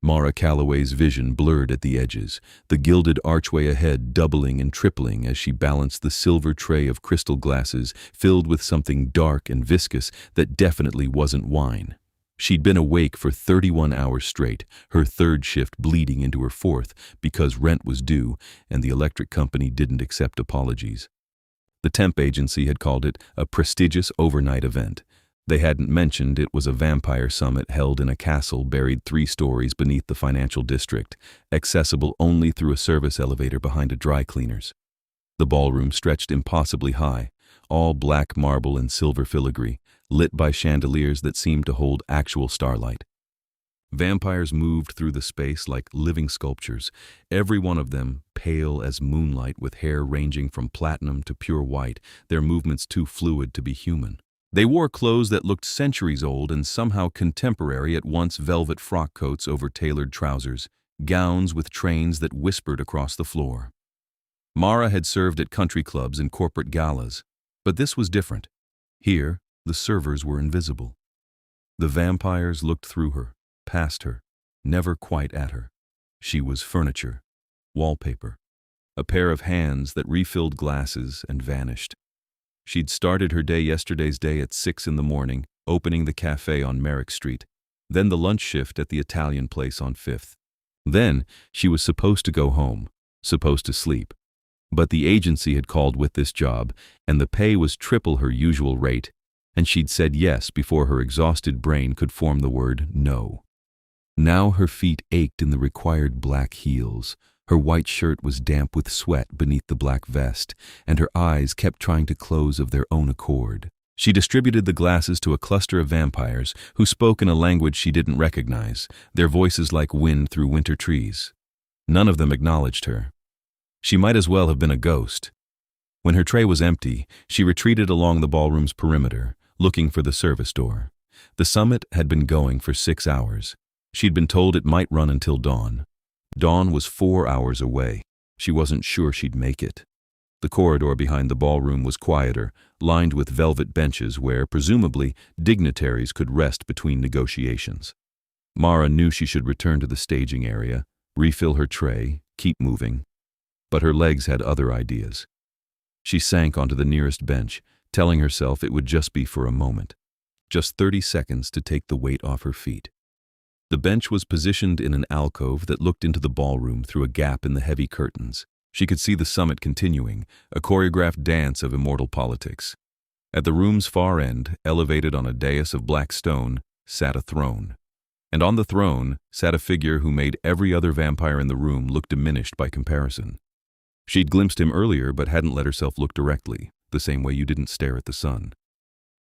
Mara Calloway's vision blurred at the edges, the gilded archway ahead doubling and tripling as she balanced the silver tray of crystal glasses filled with something dark and viscous that definitely wasn't wine. She'd been awake for 31 hours straight, her third shift bleeding into her fourth because rent was due and the electric company didn't accept apologies. The temp agency had called it a prestigious overnight event. They hadn't mentioned it was a vampire summit held in a castle buried 3 stories beneath the financial district, accessible only through a service elevator behind a dry cleaner's. The ballroom stretched impossibly high, all black marble and silver filigree, lit by chandeliers that seemed to hold actual starlight. Vampires moved through the space like living sculptures, every one of them pale as moonlight with hair ranging from platinum to pure white, their movements too fluid to be human. They wore clothes that looked centuries old and somehow contemporary at once, velvet frock coats over tailored trousers, gowns with trains that whispered across the floor. Mara had served at country clubs and corporate galas, but this was different. Here, the servers were invisible. The vampires looked through her, past her, never quite at her. She was furniture, wallpaper, a pair of hands that refilled glasses and vanished. She'd started her day yesterday's day at 6 in the morning, opening the cafe on Merrick Street, then the lunch shift at the Italian place on 5th. Then she was supposed to go home, supposed to sleep. But the agency had called with this job, and the pay was triple her usual rate, and she'd said yes before her exhausted brain could form the word no. Now her feet ached in the required black heels. Her white shirt was damp with sweat beneath the black vest, and her eyes kept trying to close of their own accord. She distributed the glasses to a cluster of vampires who spoke in a language she didn't recognize, their voices like wind through winter trees. None of them acknowledged her. She might as well have been a ghost. When her tray was empty, she retreated along the ballroom's perimeter, looking for the service door. The summit had been going for 6 hours. She'd been told it might run until dawn. Dawn was 4 hours away. She wasn't sure she'd make it. The corridor behind the ballroom was quieter, lined with velvet benches where, presumably, dignitaries could rest between negotiations. Mara knew she should return to the staging area, refill her tray, keep moving. But her legs had other ideas. She sank onto the nearest bench, telling herself it would just be for a moment. Just 30 seconds to take the weight off her feet. The bench was positioned in an alcove that looked into the ballroom through a gap in the heavy curtains. She could see the summit continuing, a choreographed dance of immortal politics. At the room's far end, elevated on a dais of black stone, sat a throne. And on the throne sat a figure who made every other vampire in the room look diminished by comparison. She'd glimpsed him earlier but hadn't let herself look directly, the same way you didn't stare at the sun.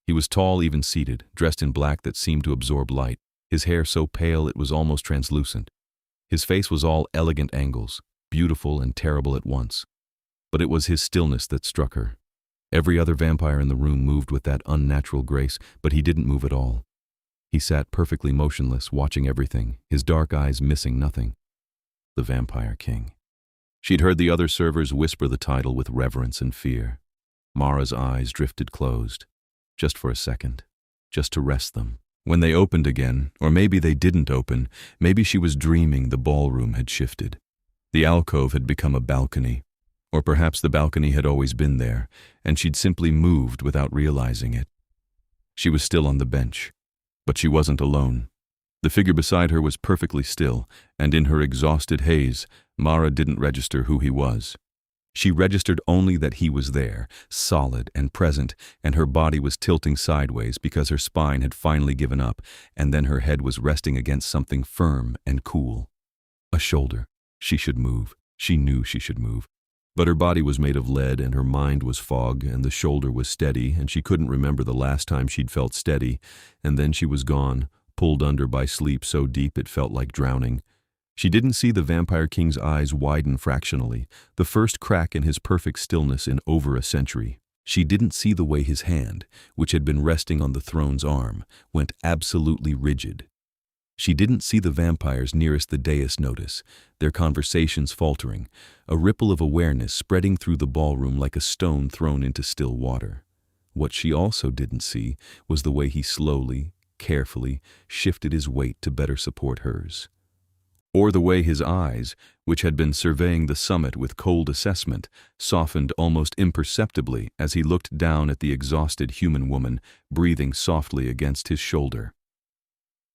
He was tall, even seated, dressed in black that seemed to absorb light, his hair so pale it was almost translucent. His face was all elegant angles, beautiful and terrible at once. But it was his stillness that struck her. Every other vampire in the room moved with that unnatural grace, but he didn't move at all. He sat perfectly motionless, watching everything, his dark eyes missing nothing. The Vampire King. She'd heard the other servers whisper the title with reverence and fear. Mara's eyes drifted closed, just for a second, just to rest them. When they opened again, or maybe they didn't open, maybe she was dreaming the ballroom had shifted. The alcove had become a balcony, or perhaps the balcony had always been there, and she'd simply moved without realizing it. She was still on the bench, but she wasn't alone. The figure beside her was perfectly still, and in her exhausted haze, Mara didn't register who he was. She registered only that he was there, solid and present, and her body was tilting sideways because her spine had finally given up, and then her head was resting against something firm and cool. A shoulder. She should move. She knew she should move. But her body was made of lead, and her mind was fog, and the shoulder was steady, and she couldn't remember the last time she'd felt steady, and then she was gone, pulled under by sleep so deep it felt like drowning. She didn't see the Vampire King's eyes widen fractionally, the first crack in his perfect stillness in over a century. She didn't see the way his hand, which had been resting on the throne's arm, went absolutely rigid. She didn't see the vampires nearest the dais notice, their conversations faltering, a ripple of awareness spreading through the ballroom like a stone thrown into still water. What she also didn't see was the way he slowly, carefully, shifted his weight to better support hers. or the way his eyes, which had been surveying the summit with cold assessment, softened almost imperceptibly as he looked down at the exhausted human woman breathing softly against his shoulder.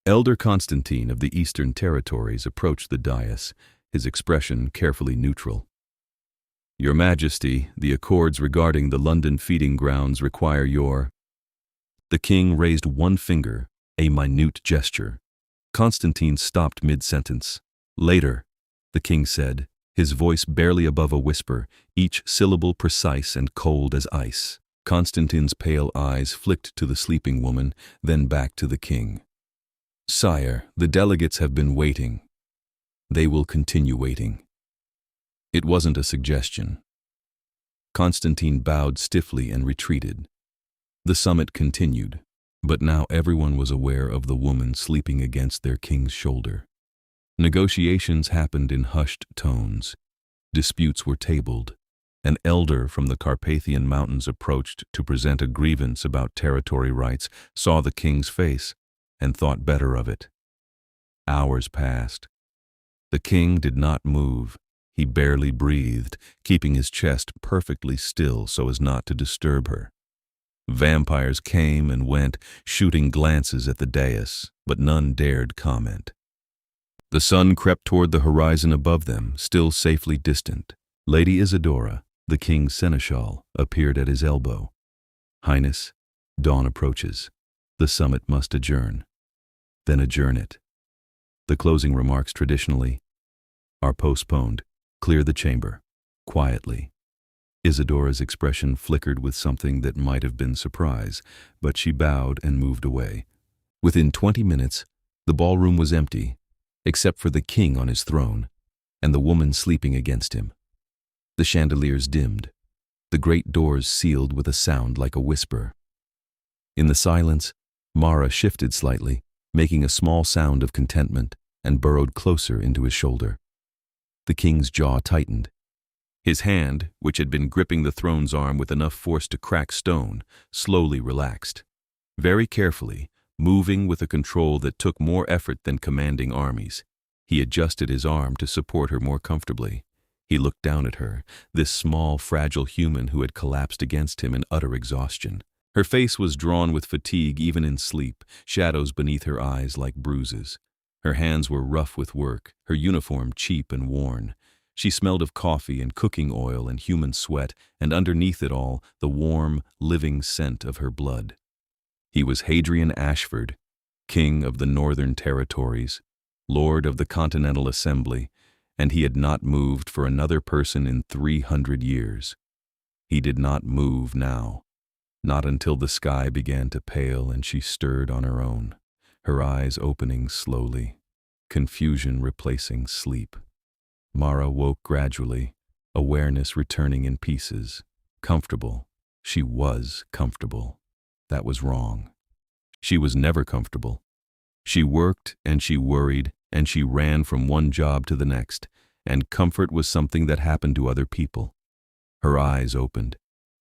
Elder Constantine of the Eastern Territories approached the dais, his expression carefully neutral. "Your Majesty, the accords regarding the London feeding grounds require your—" The king raised one finger, a minute gesture. Constantine stopped mid-sentence. "Later," the king said, his voice barely above a whisper, each syllable precise and cold as ice. Constantine's pale eyes flicked to the sleeping woman, then back to the king. "Sire, the delegates have been waiting. They will continue waiting." It wasn't a suggestion. Constantine bowed stiffly and retreated. The summit continued, but now everyone was aware of the woman sleeping against their king's shoulder. Negotiations happened in hushed tones. Disputes were tabled. An elder from the Carpathian Mountains approached to present a grievance about territory rights, saw the king's face, and thought better of it. Hours passed. The king did not move. He barely breathed, keeping his chest perfectly still so as not to disturb her. Vampires came and went, shooting glances at the dais, but none dared comment. The sun crept toward the horizon above them, still safely distant. Lady Isadora, the king's seneschal, appeared at his elbow. "Highness, dawn approaches. The summit must adjourn. Then adjourn it. The closing remarks traditionally are postponed. Clear the chamber. Quietly." Isadora's expression flickered with something that might have been surprise, but she bowed and moved away. Within 20 minutes, the ballroom was empty, except for the king on his throne, and the woman sleeping against him. The chandeliers dimmed. The great doors sealed with a sound like a whisper. In the silence, Mara shifted slightly, making a small sound of contentment, and burrowed closer into his shoulder. The king's jaw tightened. His hand, which had been gripping the throne's arm with enough force to crack stone, slowly relaxed. Very carefully, moving with a control that took more effort than commanding armies, he adjusted his arm to support her more comfortably. He looked down at her, this small, fragile human who had collapsed against him in utter exhaustion. Her face was drawn with fatigue even in sleep, shadows beneath her eyes like bruises. Her hands were rough with work, her uniform cheap and worn. She smelled of coffee and cooking oil and human sweat, and underneath it all, the warm, living scent of her blood. He was Hadrian Ashford, King of the Northern Territories, Lord of the Continental Assembly, and he had not moved for another person in 300 years. He did not move now, not until the sky began to pale and she stirred on her own, her eyes opening slowly, confusion replacing sleep. Mara woke gradually, awareness returning in pieces. Comfortable. She was comfortable. That was wrong. She was never comfortable. She worked and she worried and she ran from one job to the next, and comfort was something that happened to other people. Her eyes opened.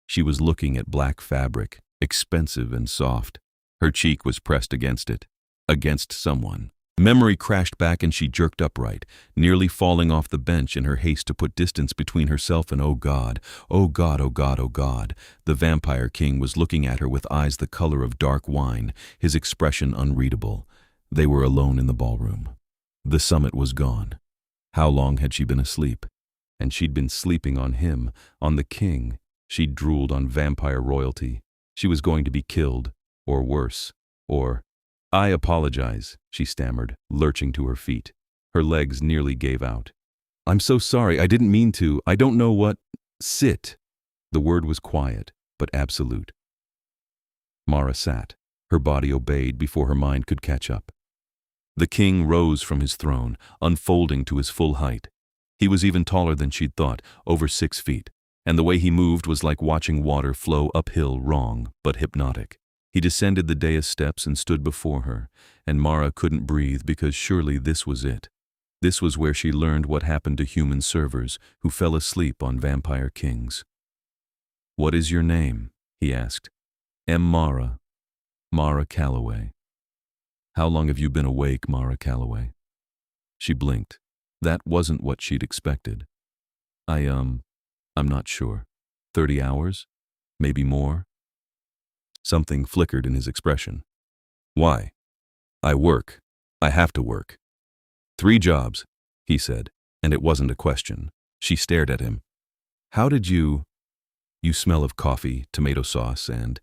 She was looking at black fabric, expensive and soft. Her cheek was pressed against it, against someone. Memory crashed back and she jerked upright, nearly falling off the bench in her haste to put distance between herself and oh God, oh God, oh God, oh God. The vampire king was looking at her with eyes the color of dark wine, his expression unreadable. They were alone in the ballroom. The summit was gone. How long had she been asleep? And she'd been sleeping on him, on the king. She'd drooled on vampire royalty. She was going to be killed, or worse, or... "I apologize," she stammered, lurching to her feet. Her legs nearly gave out. "I'm so sorry, I didn't mean to. I don't know what—" "Sit." The word was quiet, but absolute. Mara sat. Her body obeyed before her mind could catch up. The king rose from his throne, unfolding to his full height. He was even taller than she'd thought, over 6 feet, and the way he moved was like watching water flow uphill, wrong, but hypnotic. He descended the dais steps and stood before her, and Mara couldn't breathe because surely this was it. This was where she learned what happened to human servers who fell asleep on vampire kings. "What is your name?" he asked. Mara Calloway." "How long have you been awake, Mara Calloway?" She blinked. That wasn't what she'd expected. I'm not sure. 30 hours? Maybe more? Something flickered in his expression. Why? I work. I have to work. 3 jobs, he said, and it wasn't a question. She stared at him. How did you smell of coffee, tomato sauce, and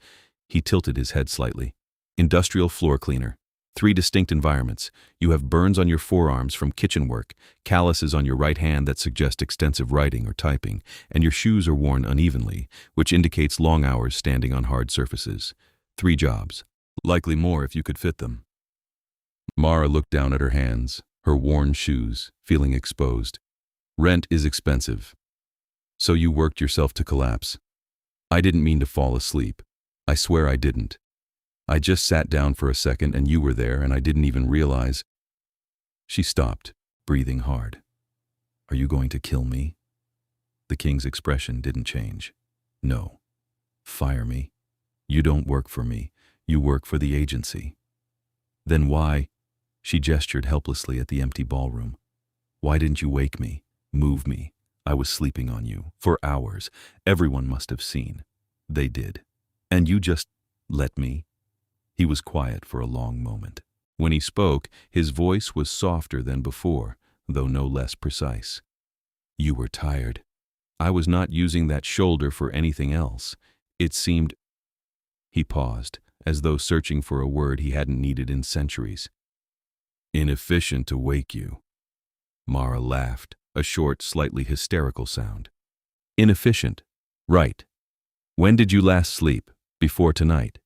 he tilted his head slightly. Industrial floor cleaner. 3 distinct environments. You have burns on your forearms from kitchen work, calluses on your right hand that suggest extensive writing or typing, and your shoes are worn unevenly, which indicates long hours standing on hard surfaces. 3 jobs. Likely more if you could fit them. Mara looked down at her hands, her worn shoes, feeling exposed. Rent is expensive. So you worked yourself to collapse. I didn't mean to fall asleep. I swear I didn't. I just sat down for a second and you were there and I didn't even realize. She stopped, breathing hard. Are you going to kill me? The king's expression didn't change. No. Fire me. You don't work for me. You work for the agency. Then why? She gestured helplessly at the empty ballroom. Why didn't you wake me, move me? I was sleeping on you for hours. Everyone must have seen. They did. And you just let me? He was quiet for a long moment. When he spoke, his voice was softer than before, though no less precise. You were tired. I was not using that shoulder for anything else. It seemed... He paused, as though searching for a word he hadn't needed in centuries. Inefficient to wake you. Mara laughed, a short, slightly hysterical sound. Inefficient. Right. When did you last sleep? Before tonight?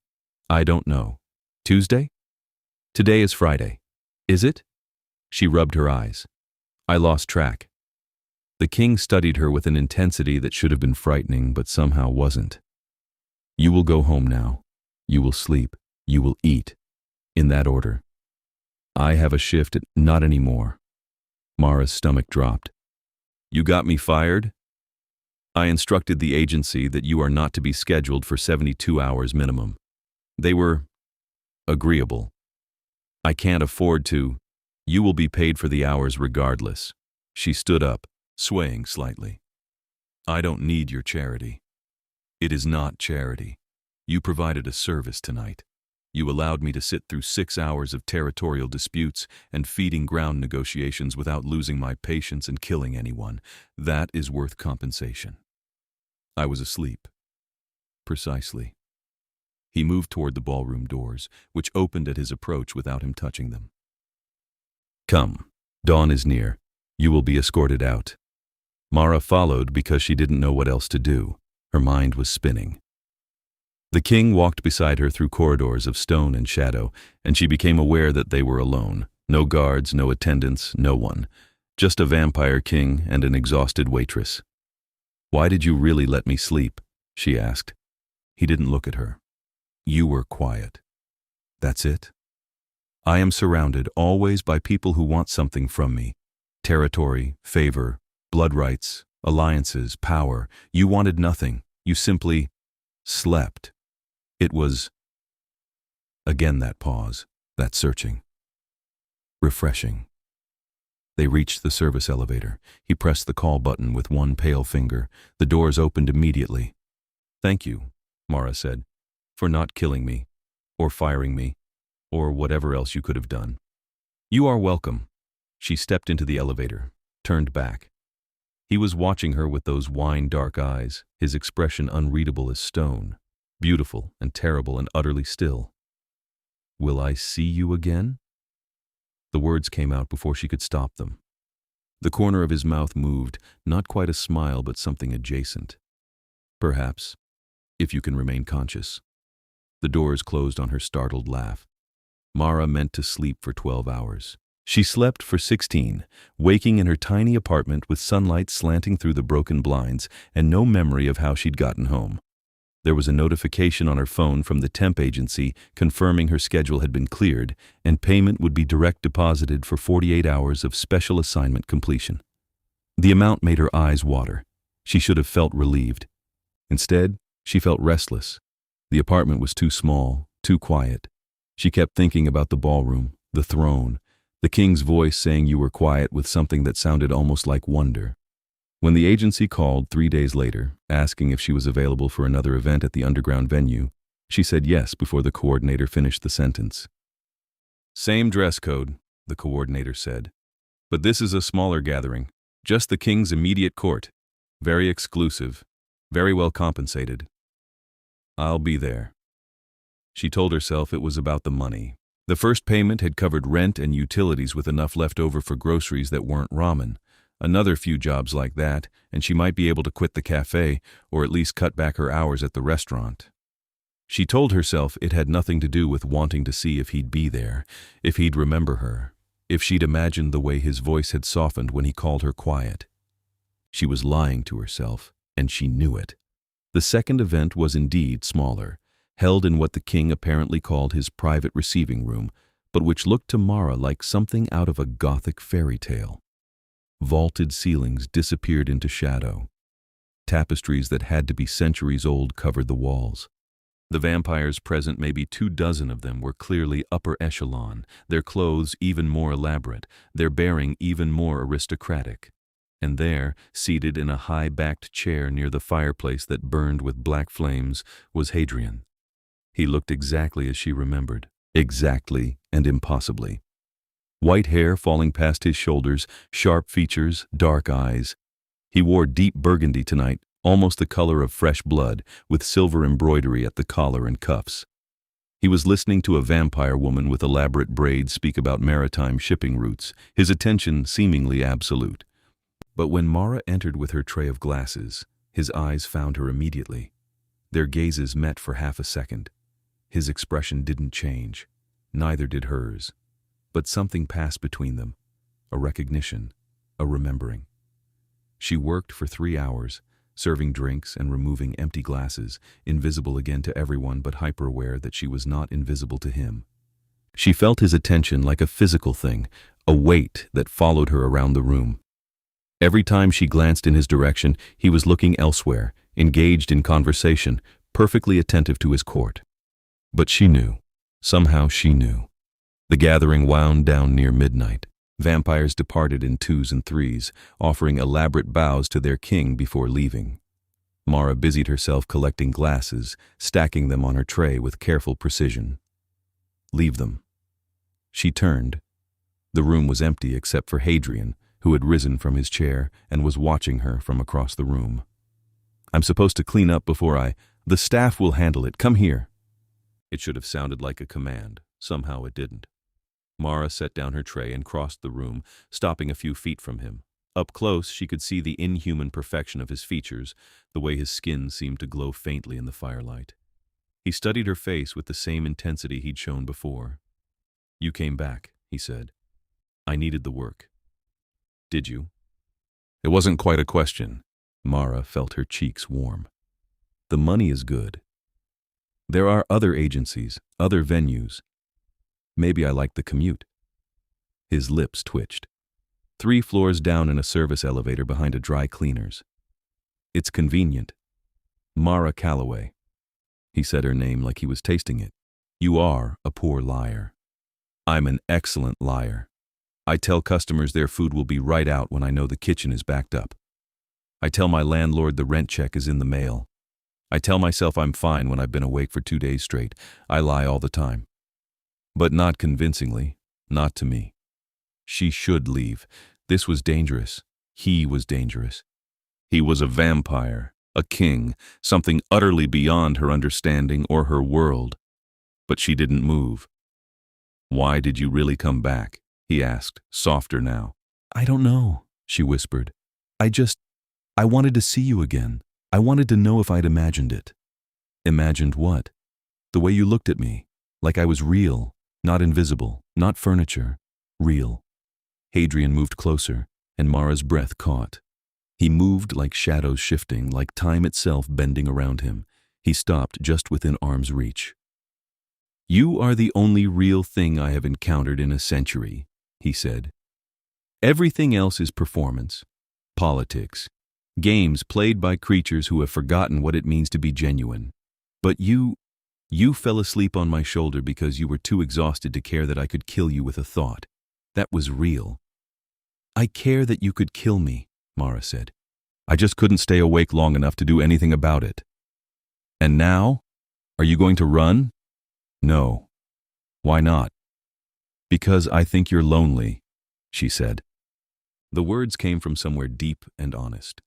I don't know. Tuesday? Today is Friday. Is it? She rubbed her eyes. I lost track. The king studied her with an intensity that should have been frightening, but somehow wasn't. You will go home now. You will sleep. You will eat. In that order. I have a shift at... Not anymore. Mara's stomach dropped. You got me fired? I instructed the agency that you are not to be scheduled for 72 hours minimum. They were agreeable. I can't afford to. You will be paid for the hours regardless. She stood up, swaying slightly. I don't need your charity. It is not charity. You provided a service tonight. You allowed me to sit through 6 hours of territorial disputes and feeding ground negotiations without losing my patience and killing anyone. That is worth compensation. I was asleep. Precisely. He moved toward the ballroom doors, which opened at his approach without him touching them. Come, dawn is near. You will be escorted out. Mara followed because she didn't know what else to do. Her mind was spinning. The king walked beside her through corridors of stone and shadow, and she became aware that they were alone. No guards, no attendants, no one. Just a vampire king and an exhausted waitress. Why did you really let me sleep? She asked. He didn't look at her. You were quiet. That's it? I am surrounded always by people who want something from me. Territory, favor, blood rights, alliances, power. You wanted nothing. You simply slept. It was... Again that pause, that searching. Refreshing. They reached the service elevator. He pressed the call button with one pale finger. The doors opened immediately. Thank you, Mara said, for not killing me, or firing me, or whatever else you could have done. You are welcome. She stepped into the elevator, turned back. He was watching her with those wine-dark eyes, his expression unreadable as stone, beautiful and terrible and utterly still. Will I see you again? The words came out before she could stop them. The corner of his mouth moved, not quite a smile but something adjacent. Perhaps, if you can remain conscious. The doors closed on her startled laugh. Mara meant to sleep for 12 hours. She slept for 16, waking in her tiny apartment with sunlight slanting through the broken blinds and no memory of how she'd gotten home. There was a notification on her phone from the temp agency confirming her schedule had been cleared and payment would be direct deposited for 48 hours of special assignment completion. The amount made her eyes water. She should have felt relieved. Instead, she felt restless. The apartment was too small, too quiet. She kept thinking about the ballroom, the throne, The king's voice saying you were quiet with something that sounded almost like wonder. When the agency called 3 days later, asking if she was available for another event at the underground venue, she said yes before the coordinator finished the sentence. Same dress code, the coordinator said. But this is a smaller gathering, just the king's immediate court. Very exclusive, very well compensated. I'll be there. She told herself it was about the money. The first payment had covered rent and utilities with enough left over for groceries that weren't ramen. Another few jobs like that, and she might be able to quit the cafe or at least cut back her hours at the restaurant. She told herself it had nothing to do with wanting to see if he'd be there, if he'd remember her, if she'd imagined the way his voice had softened when he called her quiet. She was lying to herself, and she knew it. The second event was indeed smaller, held in what the king apparently called his private receiving room, but which looked to Mara like something out of a Gothic fairy tale. Vaulted ceilings disappeared into shadow. Tapestries that had to be centuries old covered the walls. The vampires present, maybe 24 of them, were clearly upper echelon, their clothes even more elaborate, their bearing even more aristocratic. And there, seated in a high-backed chair near the fireplace that burned with black flames, was Hadrian. He looked exactly as she remembered, exactly and impossibly. White hair falling past his shoulders, sharp features, dark eyes. He wore deep burgundy tonight, almost the color of fresh blood, with silver embroidery at the collar and cuffs. He was listening to a vampire woman with elaborate braids speak about maritime shipping routes, his attention seemingly absolute. But when Mara entered with her tray of glasses, his eyes found her immediately. Their gazes met for half a second. His expression didn't change, neither did hers. But something passed between them, a recognition, a remembering. She worked for 3 hours, serving drinks and removing empty glasses, invisible again to everyone but hyper-aware that she was not invisible to him. She felt his attention like a physical thing, a weight that followed her around the room. Every time she glanced in his direction, he was looking elsewhere, engaged in conversation, perfectly attentive to his court. But she knew. Somehow she knew. The gathering wound down near midnight. Vampires departed in 2s and 3s, offering elaborate bows to their king before leaving. Mara busied herself collecting glasses, stacking them on her tray with careful precision. Leave them. She turned. The room was empty except for Hadrian, who had risen from his chair and was watching her from across the room. I'm supposed to clean up before The staff will handle it. Come here. It should have sounded like a command. Somehow it didn't. Mara set down her tray and crossed the room, stopping a few feet from him. Up close, she could see the inhuman perfection of his features, the way his skin seemed to glow faintly in the firelight. He studied her face with the same intensity he'd shown before. You came back, he said. I needed the work. Did you? It wasn't quite a question. Mara felt her cheeks warm. The money is good. There are other agencies, other venues. Maybe I like the commute. His lips twitched. 3 floors down in a service elevator behind a dry cleaner's. It's convenient. Mara Calloway. He said her name like he was tasting it. You are a poor liar. I'm an excellent liar. I tell customers their food will be right out when I know the kitchen is backed up. I tell my landlord the rent check is in the mail. I tell myself I'm fine when I've been awake for 2 days straight. I lie all the time. But not convincingly, not to me. She should leave. This was dangerous. He was dangerous. He was a vampire, a king, something utterly beyond her understanding or her world. But she didn't move. Why did you really come back? He asked, softer now. I don't know, she whispered. I wanted to see you again. I wanted to know if I'd imagined it. Imagined what? The way you looked at me, like I was real, not invisible, not furniture, real. Hadrian moved closer, and Mara's breath caught. He moved like shadows shifting, like time itself bending around him. He stopped just within arm's reach. You are the only real thing I have encountered in a century, he said. Everything else is performance, politics, games played by creatures who have forgotten what it means to be genuine. But you fell asleep on my shoulder because you were too exhausted to care that I could kill you with a thought. That was real. I care that you could kill me, Mara said. I just couldn't stay awake long enough to do anything about it. And now? Are you going to run? No. Why not? Because I think you're lonely, she said. The words came from somewhere deep and honest.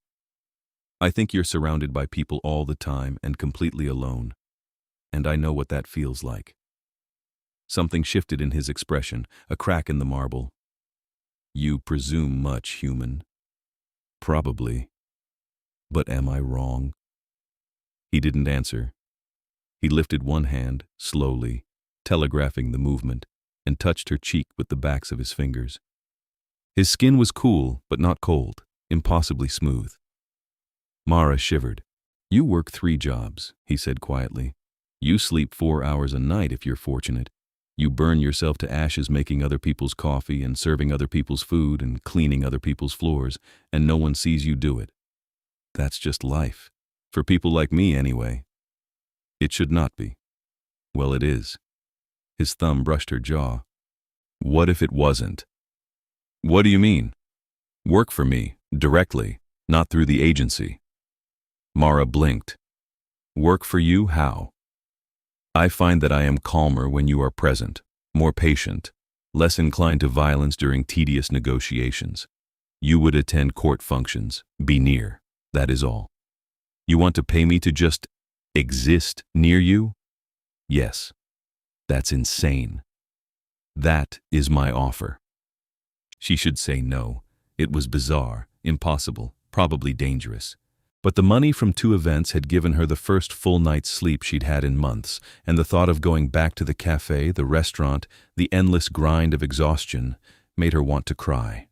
I think you're surrounded by people all the time and completely alone. And I know what that feels like. Something shifted in his expression, a crack in the marble. You presume much, human. Probably. But am I wrong? He didn't answer. He lifted one hand, slowly, telegraphing the movement, and touched her cheek with the backs of his fingers. His skin was cool, but not cold, impossibly smooth. Mara shivered. You work 3 jobs, he said quietly. You sleep 4 hours a night if you're fortunate. You burn yourself to ashes making other people's coffee and serving other people's food and cleaning other people's floors, and no one sees you do it. That's just life. For people like me, anyway. It should not be. Well, it is. His thumb brushed her jaw. What if it wasn't? What do you mean? Work for me, directly, not through the agency. Mara blinked. Work for you, how? I find that I am calmer when you are present, more patient, less inclined to violence during tedious negotiations. You would attend court functions, be near, that is all. You want to pay me to just exist near you? Yes. That's insane. That is my offer. She should say no. It was bizarre, impossible, probably dangerous. But the money from 2 events had given her the first full night's sleep she'd had in months, and the thought of going back to the cafe, the restaurant, the endless grind of exhaustion, made her want to cry.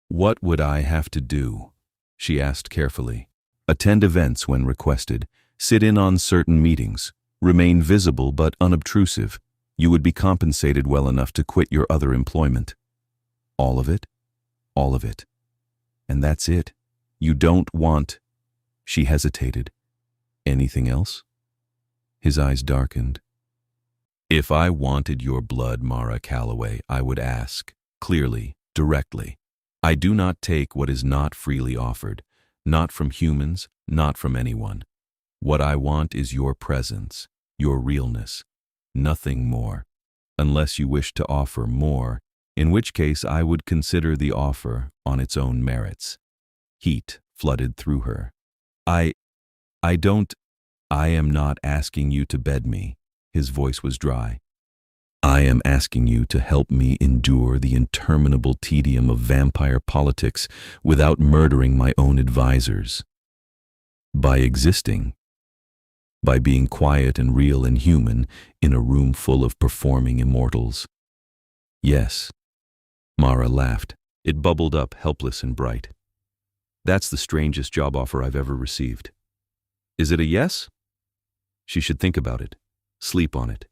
What would I have to do? She asked carefully. Attend events when requested, sit in on certain meetings, remain visible but unobtrusive. You would be compensated well enough to quit your other employment. All of it? All of it. And that's it. You don't want... She hesitated. Anything else? His eyes darkened. If I wanted your blood, Mara Calloway, I would ask, clearly, directly. I do not take what is not freely offered, not from humans, not from anyone. What I want is your presence, your realness, nothing more, unless you wish to offer more, in which case I would consider the offer on its own merits. Heat flooded through her. I am not asking you to bed me. His voice was dry. I am asking you to help me endure the interminable tedium of vampire politics without murdering my own advisors. By existing. By being quiet and real and human in a room full of performing immortals. Yes. Mara laughed. It bubbled up, helpless and bright. That's the strangest job offer I've ever received. Is it a yes? She should think about it, sleep on it.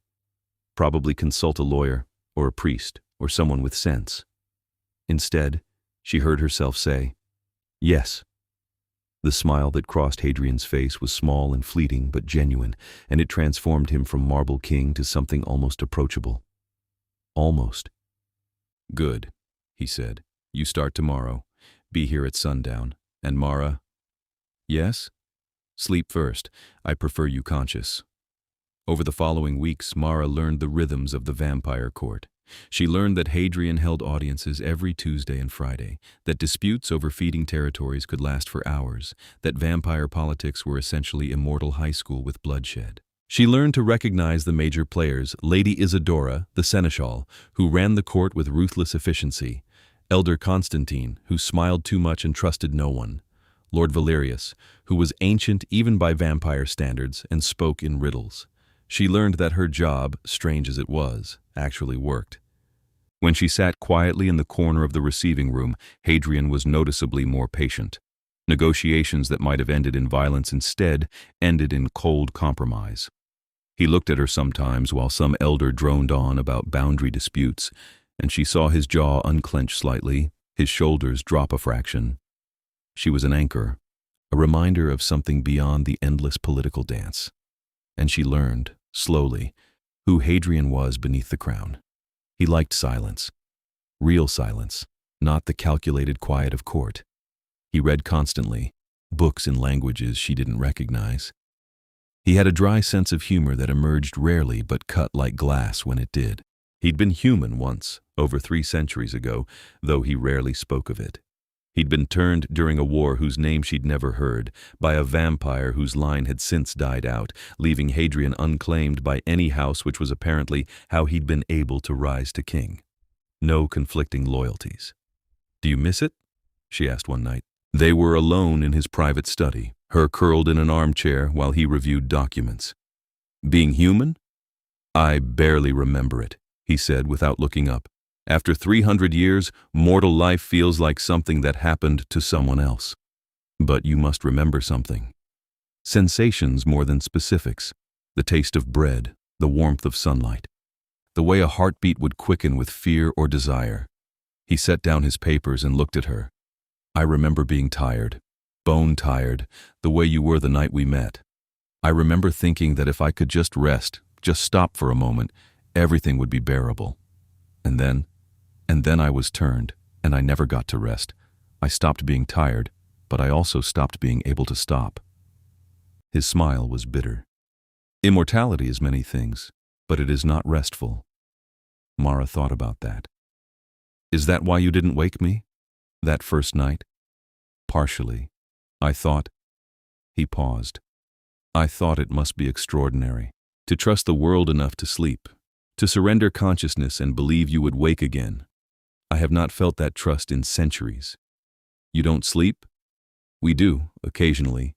Probably consult a lawyer, or a priest, or someone with sense. Instead, she heard herself say, yes. The smile that crossed Hadrian's face was small and fleeting but genuine, and it transformed him from marble king to something almost approachable. Almost. Good, he said. You start tomorrow. Be here at sundown. And Mara? Yes? Sleep first. I prefer you conscious. Over the following weeks, Mara learned the rhythms of the vampire court. She learned that Hadrian held audiences every Tuesday and Friday, that disputes over feeding territories could last for hours, that vampire politics were essentially immortal high school with bloodshed. She learned to recognize the major players, Lady Isidora, the seneschal, who ran the court with ruthless efficiency, Elder Constantine, who smiled too much and trusted no one, Lord Valerius, who was ancient even by vampire standards and spoke in riddles. She learned that her job, strange as it was, actually worked. When she sat quietly in the corner of the receiving room, Hadrian was noticeably more patient. Negotiations that might have ended in violence instead ended in cold compromise. He looked at her sometimes while some elder droned on about boundary disputes, and she saw his jaw unclench slightly, his shoulders drop a fraction. She was an anchor, a reminder of something beyond the endless political dance. And she learned, slowly, who Hadrian was beneath the crown. He liked silence. Real silence, not the calculated quiet of court. He read constantly, books in languages she didn't recognize. He had a dry sense of humor that emerged rarely but cut like glass when it did. He'd been human once, over 3 centuries ago, though he rarely spoke of it. He'd been turned during a war whose name she'd never heard, by a vampire whose line had since died out, leaving Hadrian unclaimed by any house, which was apparently how he'd been able to rise to king. No conflicting loyalties. "Do you miss it?" she asked one night. They were alone in his private study, her curled in an armchair while he reviewed documents. "Being human? I barely remember it," he said without looking up. "After 300 years, mortal life feels like something that happened to someone else. But you must remember something. Sensations more than specifics. The taste of bread, the warmth of sunlight. The way a heartbeat would quicken with fear or desire." He set down his papers and looked at her. "I remember being tired, bone tired, the way you were the night we met. I remember thinking that if I could just rest, just stop for a moment, everything would be bearable. And then I was turned, and I never got to rest. I stopped being tired, but I also stopped being able to stop." His smile was bitter. "Immortality is many things, but it is not restful." Mara thought about that. "Is that why you didn't wake me? That first night?" "Partially. I thought—" He paused. "I thought it must be extraordinary, to trust the world enough to sleep, to surrender consciousness and believe you would wake again. I have not felt that trust in centuries." "You don't sleep?" "We do, occasionally,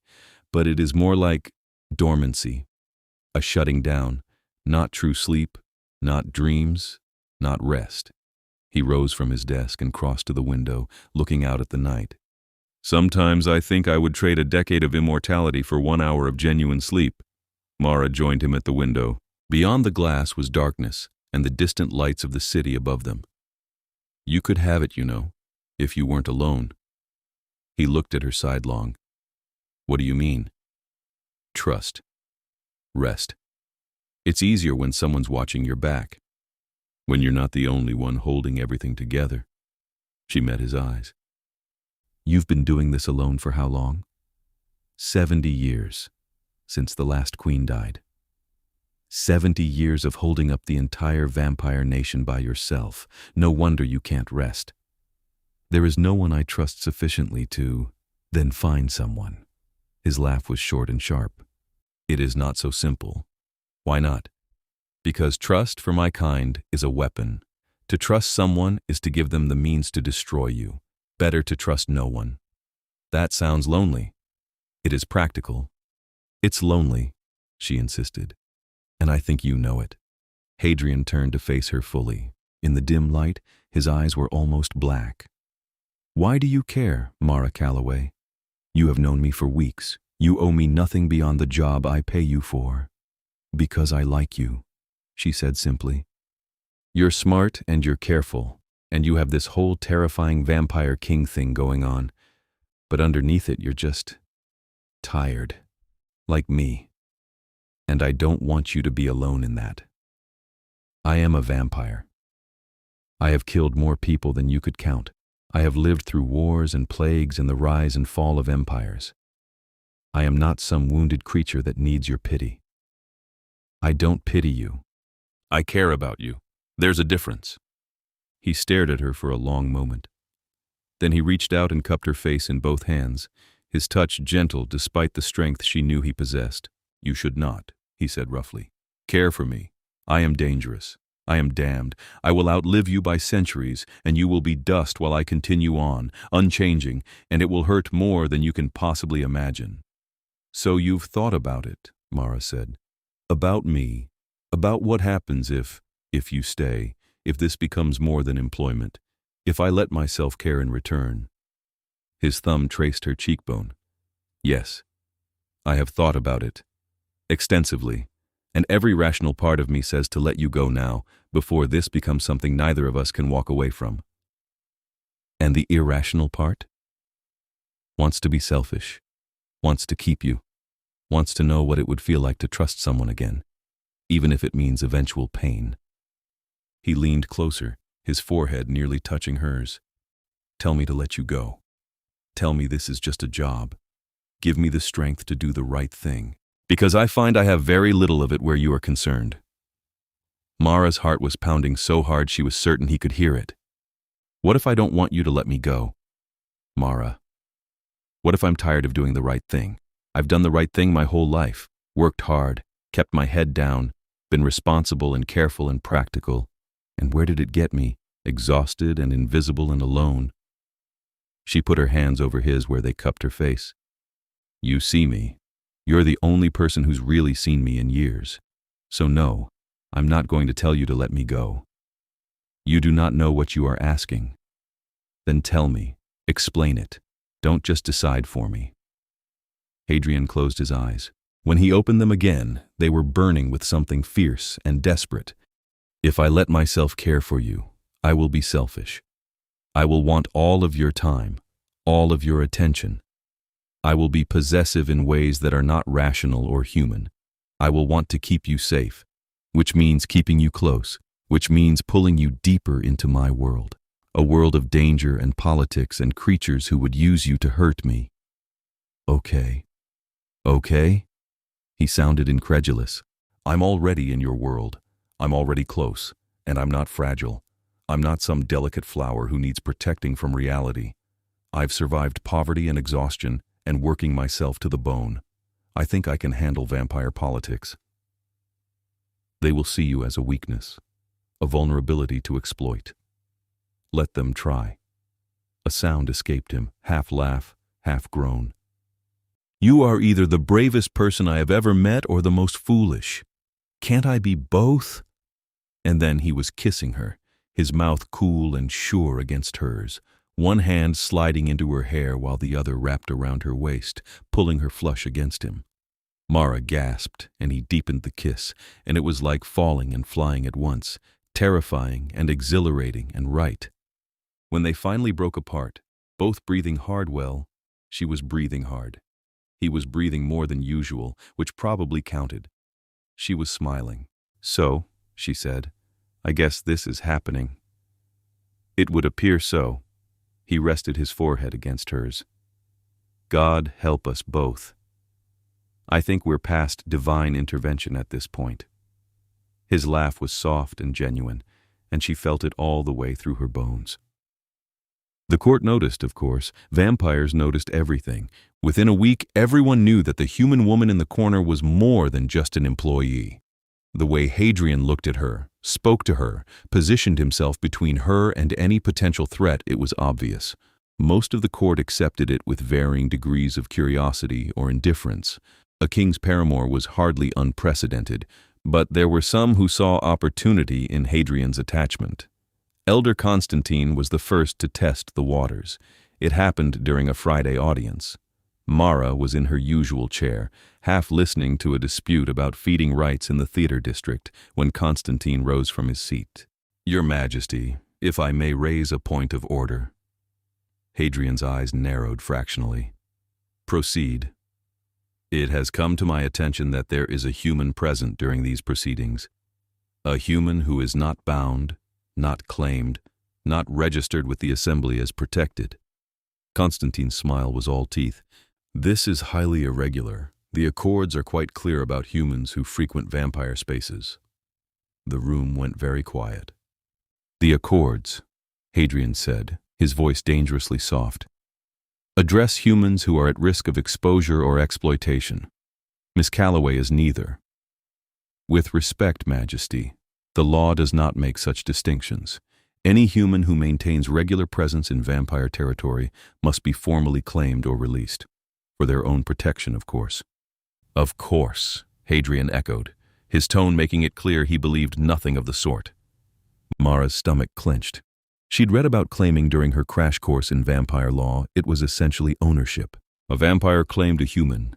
but it is more like dormancy, a shutting down, not true sleep, not dreams, not rest." He rose from his desk and crossed to the window, looking out at the night. "Sometimes I think I would trade a decade of immortality for 1 hour of genuine sleep." Mara joined him at the window. Beyond the glass was darkness and the distant lights of the city above them. "You could have it, you know, if you weren't alone." He looked at her sidelong. "What do you mean?" "Trust. Rest. It's easier when someone's watching your back. When you're not the only one holding everything together." She met his eyes. "You've been doing this alone for how long?" 70 years, since the last queen died. 70 years of holding up the entire vampire nation by yourself. No wonder you can't rest." "There is no one I trust sufficiently to—" "Then find someone." His laugh was short and sharp. "It is not so simple." "Why not?" "Because trust, for my kind, is a weapon. To trust someone is to give them the means to destroy you. Better to trust no one." "That sounds lonely." "It is practical." "It's lonely," she insisted. "And I think you know it." Hadrian turned to face her fully. In the dim light, his eyes were almost black. "Why do you care, Mara Calloway? You have known me for weeks. You owe me nothing beyond the job I pay you for." "Because I like you," she said simply. "You're smart and you're careful, and you have this whole terrifying vampire king thing going on. But underneath it, you're just tired, like me. And I don't want you to be alone in that. I am a vampire. I have killed more people than you could count. I have lived through wars and plagues and the rise and fall of empires. I am not some wounded creature that needs your pity. I don't pity you. I care about you. There's a difference." He stared at her for a long moment. Then he reached out and cupped her face in both hands, his touch gentle despite the strength she knew he possessed. "You should not," he said roughly. "Care for me. I am dangerous. I am damned. I will outlive you by centuries, and you will be dust while I continue on, unchanging, and it will hurt more than you can possibly imagine." "So you've thought about it," Mara said. "About me. About what happens if you stay, if this becomes more than employment, if I let myself care in return." His thumb traced her cheekbone. "Yes, I have thought about it. Extensively. And every rational part of me says to let you go now, before this becomes something neither of us can walk away from." "And the irrational part?" "Wants to be selfish. Wants to keep you. Wants to know what it would feel like to trust someone again, even if it means eventual pain." He leaned closer, his forehead nearly touching hers. "Tell me to let you go. Tell me this is just a job. Give me the strength to do the right thing, because I find I have very little of it where you are concerned." Mara's heart was pounding so hard she was certain he could hear it. "What if I don't want you to let me go? Mara, what if I'm tired of doing the right thing? I've done the right thing my whole life, worked hard, kept my head down, been responsible and careful and practical. And where did it get me? Exhausted and invisible and alone." She put her hands over his where they cupped her face. "You see me. You're the only person who's really seen me in years. So no, I'm not going to tell you to let me go. You do not know what you are asking. Then tell me, explain it. Don't just decide for me." Hadrian closed his eyes. When he opened them again, they were burning with something fierce and desperate. "If I let myself care for you, I will be selfish. I will want all of your time, all of your attention. I will be possessive in ways that are not rational or human. I will want to keep you safe, which means keeping you close, which means pulling you deeper into my world, a world of danger and politics and creatures who would use you to hurt me." "Okay. Okay?" He sounded incredulous. "I'm already in your world. I'm already close, and I'm not fragile. I'm not some delicate flower who needs protecting from reality. I've survived poverty and exhaustion and working myself to the bone. I think I can handle vampire politics." "They will see you as a weakness, a vulnerability to exploit. Let them try." A sound escaped him, half laugh, half groan. "You are either the bravest person I have ever met or the most foolish. Can't I be both?" And then he was kissing her, his mouth cool and sure against hers, one hand sliding into her hair while the other wrapped around her waist, pulling her flush against him. Mara gasped, and he deepened the kiss, and it was like falling and flying at once, terrifying and exhilarating and right. When they finally broke apart, both breathing hard, well, she was breathing hard. He was breathing more than usual, which probably counted. She was smiling. "So," she said, "I guess this is happening." "It would appear so." He rested his forehead against hers. "God help us both. I think we're past divine intervention at this point." His laugh was soft and genuine, and she felt it all the way through her bones. The court noticed, of course. Vampires noticed everything. Within a week, everyone knew that the human woman in the corner was more than just an employee. The way Hadrian looked at her, spoke to her, positioned himself between her and any potential threat, it was obvious. Most of the court accepted it with varying degrees of curiosity or indifference. A king's paramour was hardly unprecedented, but there were some who saw opportunity in Hadrian's attachment. Elder Constantine was the first to test the waters. It happened during a Friday audience. Mara was in her usual chair, half listening to a dispute about feeding rights in the theater district, when Constantine rose from his seat. "Your Majesty, if I may raise a point of order." Hadrian's eyes narrowed fractionally. "Proceed." "It has come to my attention that there is a human present during these proceedings. A human who is not bound, not claimed, not registered with the assembly as protected." Constantine's smile was all teeth. "This is highly irregular. The accords are quite clear about humans who frequent vampire spaces." The room went very quiet. "The accords," Hadrian said, his voice dangerously soft, "address humans who are at risk of exposure or exploitation. Miss Calloway is neither. With respect, Majesty, the law does not make such distinctions. Any human who maintains regular presence in vampire territory must be formally claimed or released. For their own protection, of course." "Of course," Hadrian echoed, his tone making it clear he believed nothing of the sort. Mara's stomach clenched. She'd read about claiming during her crash course in vampire law. It was essentially ownership. A vampire claimed a human,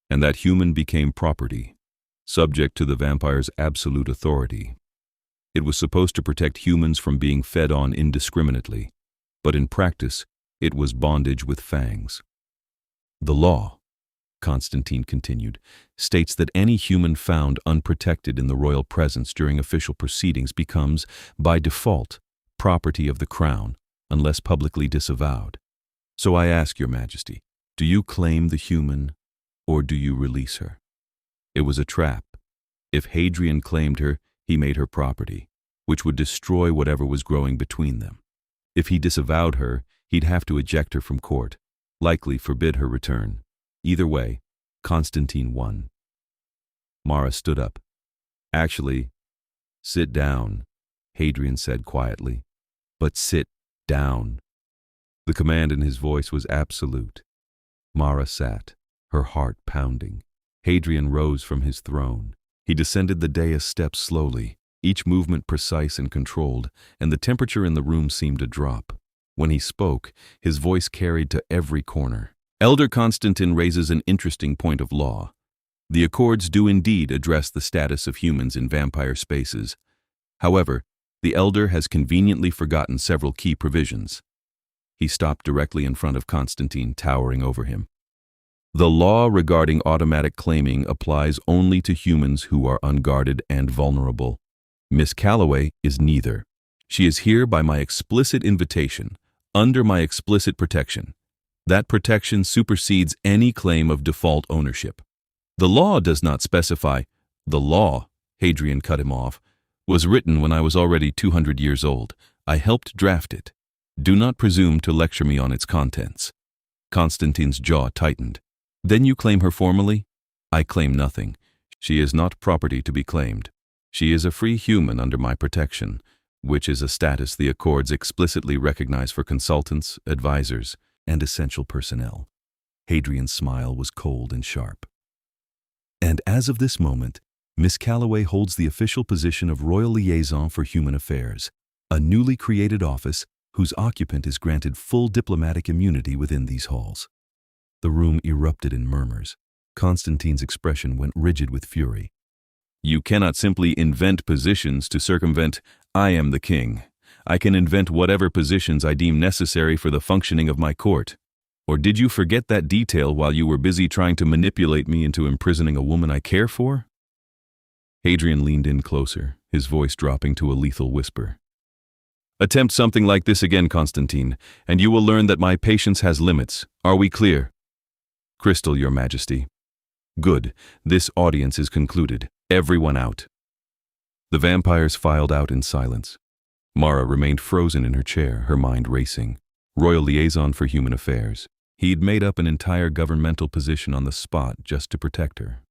and that human became property, subject to the vampire's absolute authority. It was supposed to protect humans from being fed on indiscriminately, but in practice, it was bondage with fangs. "The law," Constantine continued, "states that any human found unprotected in the royal presence during official proceedings becomes, by default, property of the crown, unless publicly disavowed. So I ask your majesty, do you claim the human, or do you release her? It was a trap. If Hadrian claimed her, he made her property, which would destroy whatever was growing between them. If he disavowed her, he'd have to eject her from court, likely forbid her return. Either way, Constantine won. Mara stood up. Actually, sit down, Hadrian said quietly. But sit down. The command in his voice was absolute. Mara sat, her heart pounding. Hadrian rose from his throne. He descended the dais steps slowly, each movement precise and controlled, and the temperature in the room seemed to drop. When he spoke, his voice carried to every corner. Elder Constantine raises an interesting point of law. The Accords do indeed address the status of humans in vampire spaces. However, the Elder has conveniently forgotten several key provisions. He stopped directly in front of Constantine, towering over him. The law regarding automatic claiming applies only to humans who are unguarded and vulnerable. Miss Calloway is neither. She is here by my explicit invitation, under my explicit protection. That protection supersedes any claim of default ownership. The law does not specify. The law, Hadrian cut him off, was written when I was already 200 years old. I helped draft it. Do not presume to lecture me on its contents. Constantine's jaw tightened. Then you claim her formally? I claim nothing. She is not property to be claimed. She is a free human under my protection, which is a status the Accords explicitly recognize for consultants, advisors, and essential personnel. Hadrian's smile was cold and sharp. And as of this moment, Miss Calloway holds the official position of Royal Liaison for Human Affairs, a newly created office whose occupant is granted full diplomatic immunity within these halls. The room erupted in murmurs. Constantine's expression went rigid with fury. You cannot simply invent positions to circumvent, I am the king. I can invent whatever positions I deem necessary for the functioning of my court. Or did you forget that detail while you were busy trying to manipulate me into imprisoning a woman I care for? Hadrian leaned in closer, his voice dropping to a lethal whisper. Attempt something like this again, Constantine, and you will learn that my patience has limits. Are we clear? Crystal, Your Majesty. Good. This audience is concluded. Everyone out. The vampires filed out in silence. Mara remained frozen in her chair, her mind racing. Royal Liaison for Human Affairs. He'd made up an entire governmental position on the spot just to protect her.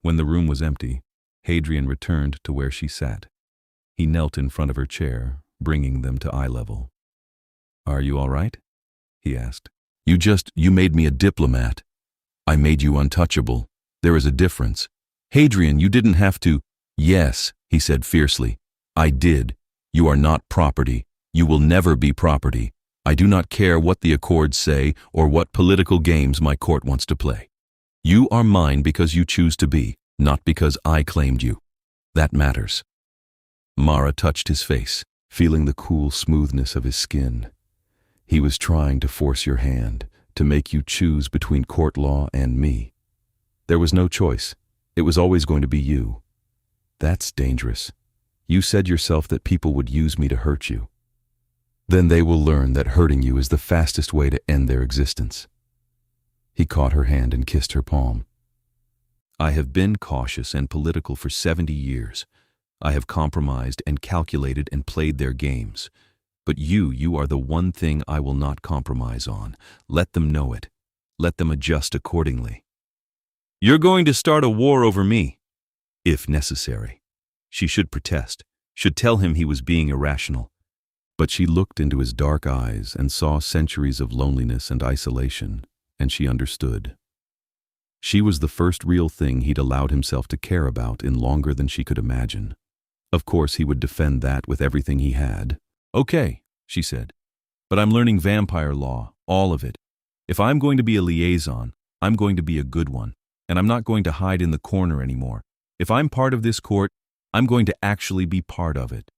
When the room was empty, Hadrian returned to where she sat. He knelt in front of her chair, bringing them to eye level. Are you all right? He asked. You made me a diplomat. I made you untouchable. There is a difference. Hadrian, you didn't have to. Yes, he said fiercely. I did. You are not property. You will never be property. I do not care what the Accords say or what political games my court wants to play. You are mine because you choose to be, not because I claimed you. That matters. Mara touched his face, feeling the cool smoothness of his skin. He was trying to force your hand, to make you choose between court law and me. There was no choice. It was always going to be you. That's dangerous. You said yourself that people would use me to hurt you. Then they will learn that hurting you is the fastest way to end their existence. He caught her hand and kissed her palm. I have been cautious and political for 70 years. I have compromised and calculated and played their games. But you are the one thing I will not compromise on. Let them know it. Let them adjust accordingly. You're going to start a war over me. If necessary. She should protest, should tell him he was being irrational. But she looked into his dark eyes and saw centuries of loneliness and isolation, and she understood. She was the first real thing he'd allowed himself to care about in longer than she could imagine. Of course, he would defend that with everything he had. Okay, she said, but I'm learning vampire law, all of it. If I'm going to be a liaison, I'm going to be a good one, and I'm not going to hide in the corner anymore. If I'm part of this court, I'm going to actually be part of it.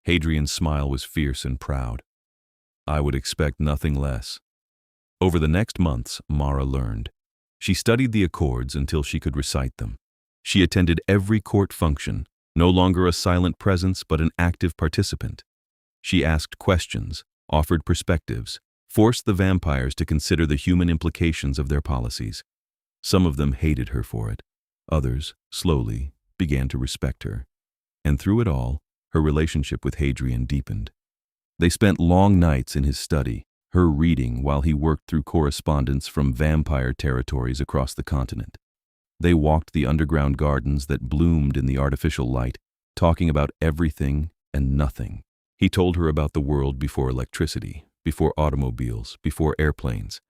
Hadrian's smile was fierce and proud. I would expect nothing less. Over the next months, Mara learned. She studied the Accords until she could recite them. She attended every court function, no longer a silent presence but an active participant. She asked questions, offered perspectives, forced the vampires to consider the human implications of their policies. Some of them hated her for it. Others, slowly, began to respect her. And through it all, her relationship with Hadrian deepened. They spent long nights in his study, her reading while he worked through correspondence from vampire territories across the continent. They walked the underground gardens that bloomed in the artificial light, talking about everything and nothing. He told her about the world before electricity, before automobiles, before airplanes.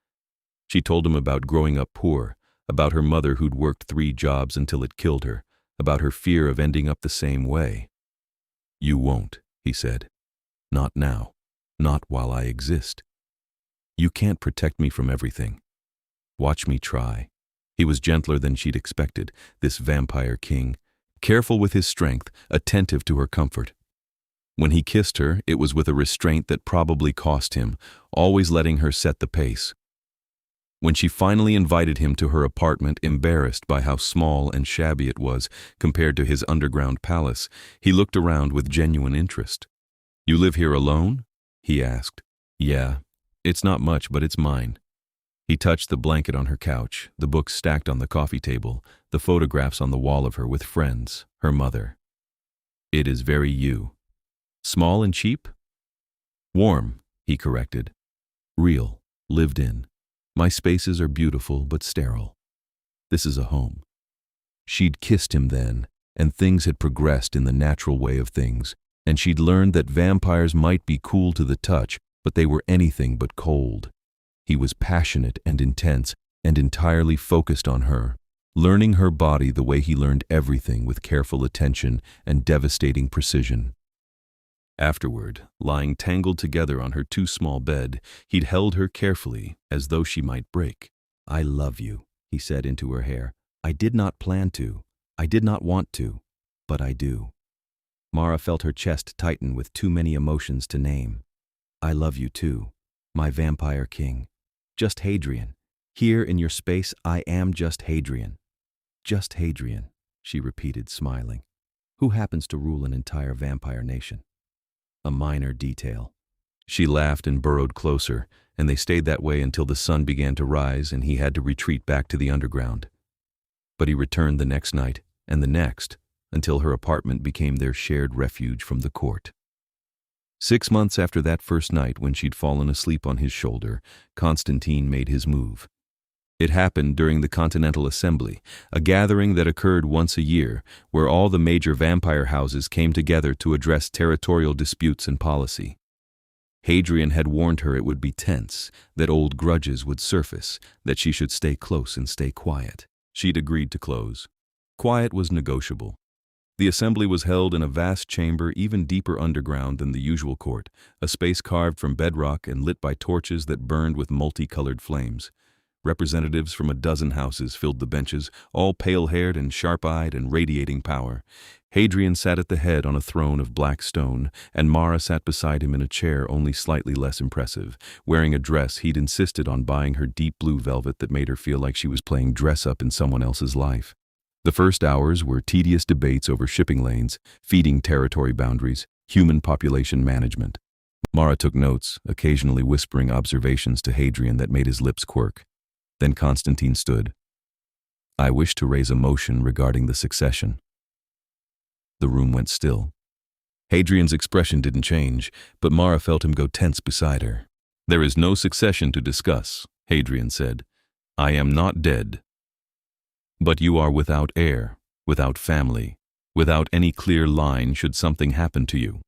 She told him about growing up poor, about her mother who'd worked 3 jobs until it killed her, about her fear of ending up the same way. "You won't," he said. "Not now. Not while I exist. You can't protect me from everything. Watch me try." He was gentler than she'd expected, this vampire king, careful with his strength, attentive to her comfort. When he kissed her, it was with a restraint that probably cost him, always letting her set the pace. When she finally invited him to her apartment, embarrassed by how small and shabby it was compared to his underground palace, he looked around with genuine interest. "You live here alone?" he asked. "Yeah. It's not much, but it's mine." He touched the blanket on her couch, the books stacked on the coffee table, the photographs on the wall of her with friends, her mother. "It is very you. Small and cheap?" "Warm," he corrected. "Real, lived in. My spaces are beautiful but sterile. This is a home." She'd kissed him then, and things had progressed in the natural way of things, and she'd learned that vampires might be cool to the touch, but they were anything but cold. He was passionate and intense, and entirely focused on her, learning her body the way he learned everything with careful attention and devastating precision. Afterward, lying tangled together on her too small bed, he'd held her carefully, as though she might break. "I love you," he said into her hair. "I did not plan to. I did not want to. But I do." Mara felt her chest tighten with too many emotions to name. "I love you too, my vampire king. Just Hadrian. Here in your space, I am just Hadrian." "Just Hadrian," she repeated, smiling. "Who happens to rule an entire vampire nation?" "A minor detail." She laughed and burrowed closer, and they stayed that way until the sun began to rise and he had to retreat back to the underground. But he returned the next night, and the next, until her apartment became their shared refuge from the court. 6 months after that first night when she'd fallen asleep on his shoulder, Constantine made his move. It happened during the Continental Assembly, a gathering that occurred once a year, where all the major vampire houses came together to address territorial disputes and policy. Hadrian had warned her it would be tense, that old grudges would surface, that she should stay close and stay quiet. She'd agreed to close. Quiet was negotiable. The assembly was held in a vast chamber even deeper underground than the usual court, a space carved from bedrock and lit by torches that burned with multicolored flames. Representatives from a dozen houses filled the benches, all pale-haired and sharp-eyed and radiating power. Hadrian sat at the head on a throne of black stone, and Mara sat beside him in a chair only slightly less impressive, wearing a dress he'd insisted on buying her deep blue velvet that made her feel like she was playing dress-up in someone else's life. The first hours were tedious debates over shipping lanes, feeding territory boundaries, human population management. Mara took notes, occasionally whispering observations to Hadrian that made his lips quirk. Then Constantine stood. "I wish to raise a motion regarding the succession." The room went still. Hadrian's expression didn't change, but Mara felt him go tense beside her. "There is no succession to discuss," Hadrian said. "I am not dead. But you are without heir, without family, without any clear line should something happen to you."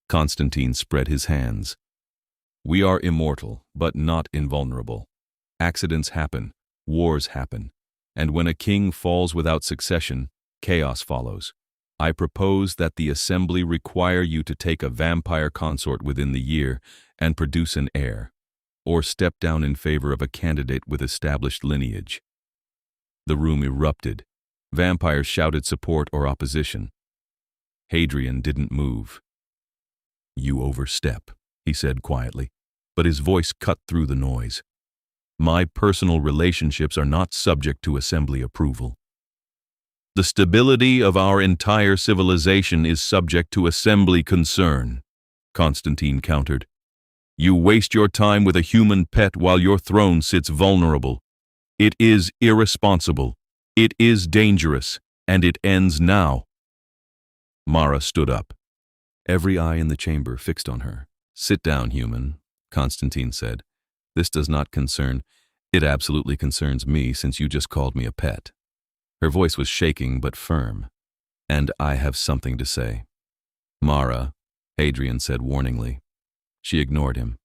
Constantine spread his hands. "We are immortal, but not invulnerable. Accidents happen, wars happen, and when a king falls without succession, chaos follows. I propose that the assembly require you to take a vampire consort within the year and produce an heir, or step down in favor of a candidate with established lineage." The room erupted. Vampires shouted support or opposition. Hadrian didn't move. "You overstep," he said quietly, but his voice cut through the noise. "My personal relationships are not subject to assembly approval. The stability of our entire civilization is subject to assembly concern." Constantine countered. You waste your time with a human pet while your throne sits vulnerable. It is irresponsible. It is dangerous, and it ends now. Mara stood up, every eye in the chamber fixed on her. Sit down, human, Constantine said. This does not concern. It absolutely concerns me, since you just called me a pet. Her voice was shaking but firm. And I have something to say. Mara, Hadrian said warningly. She ignored him.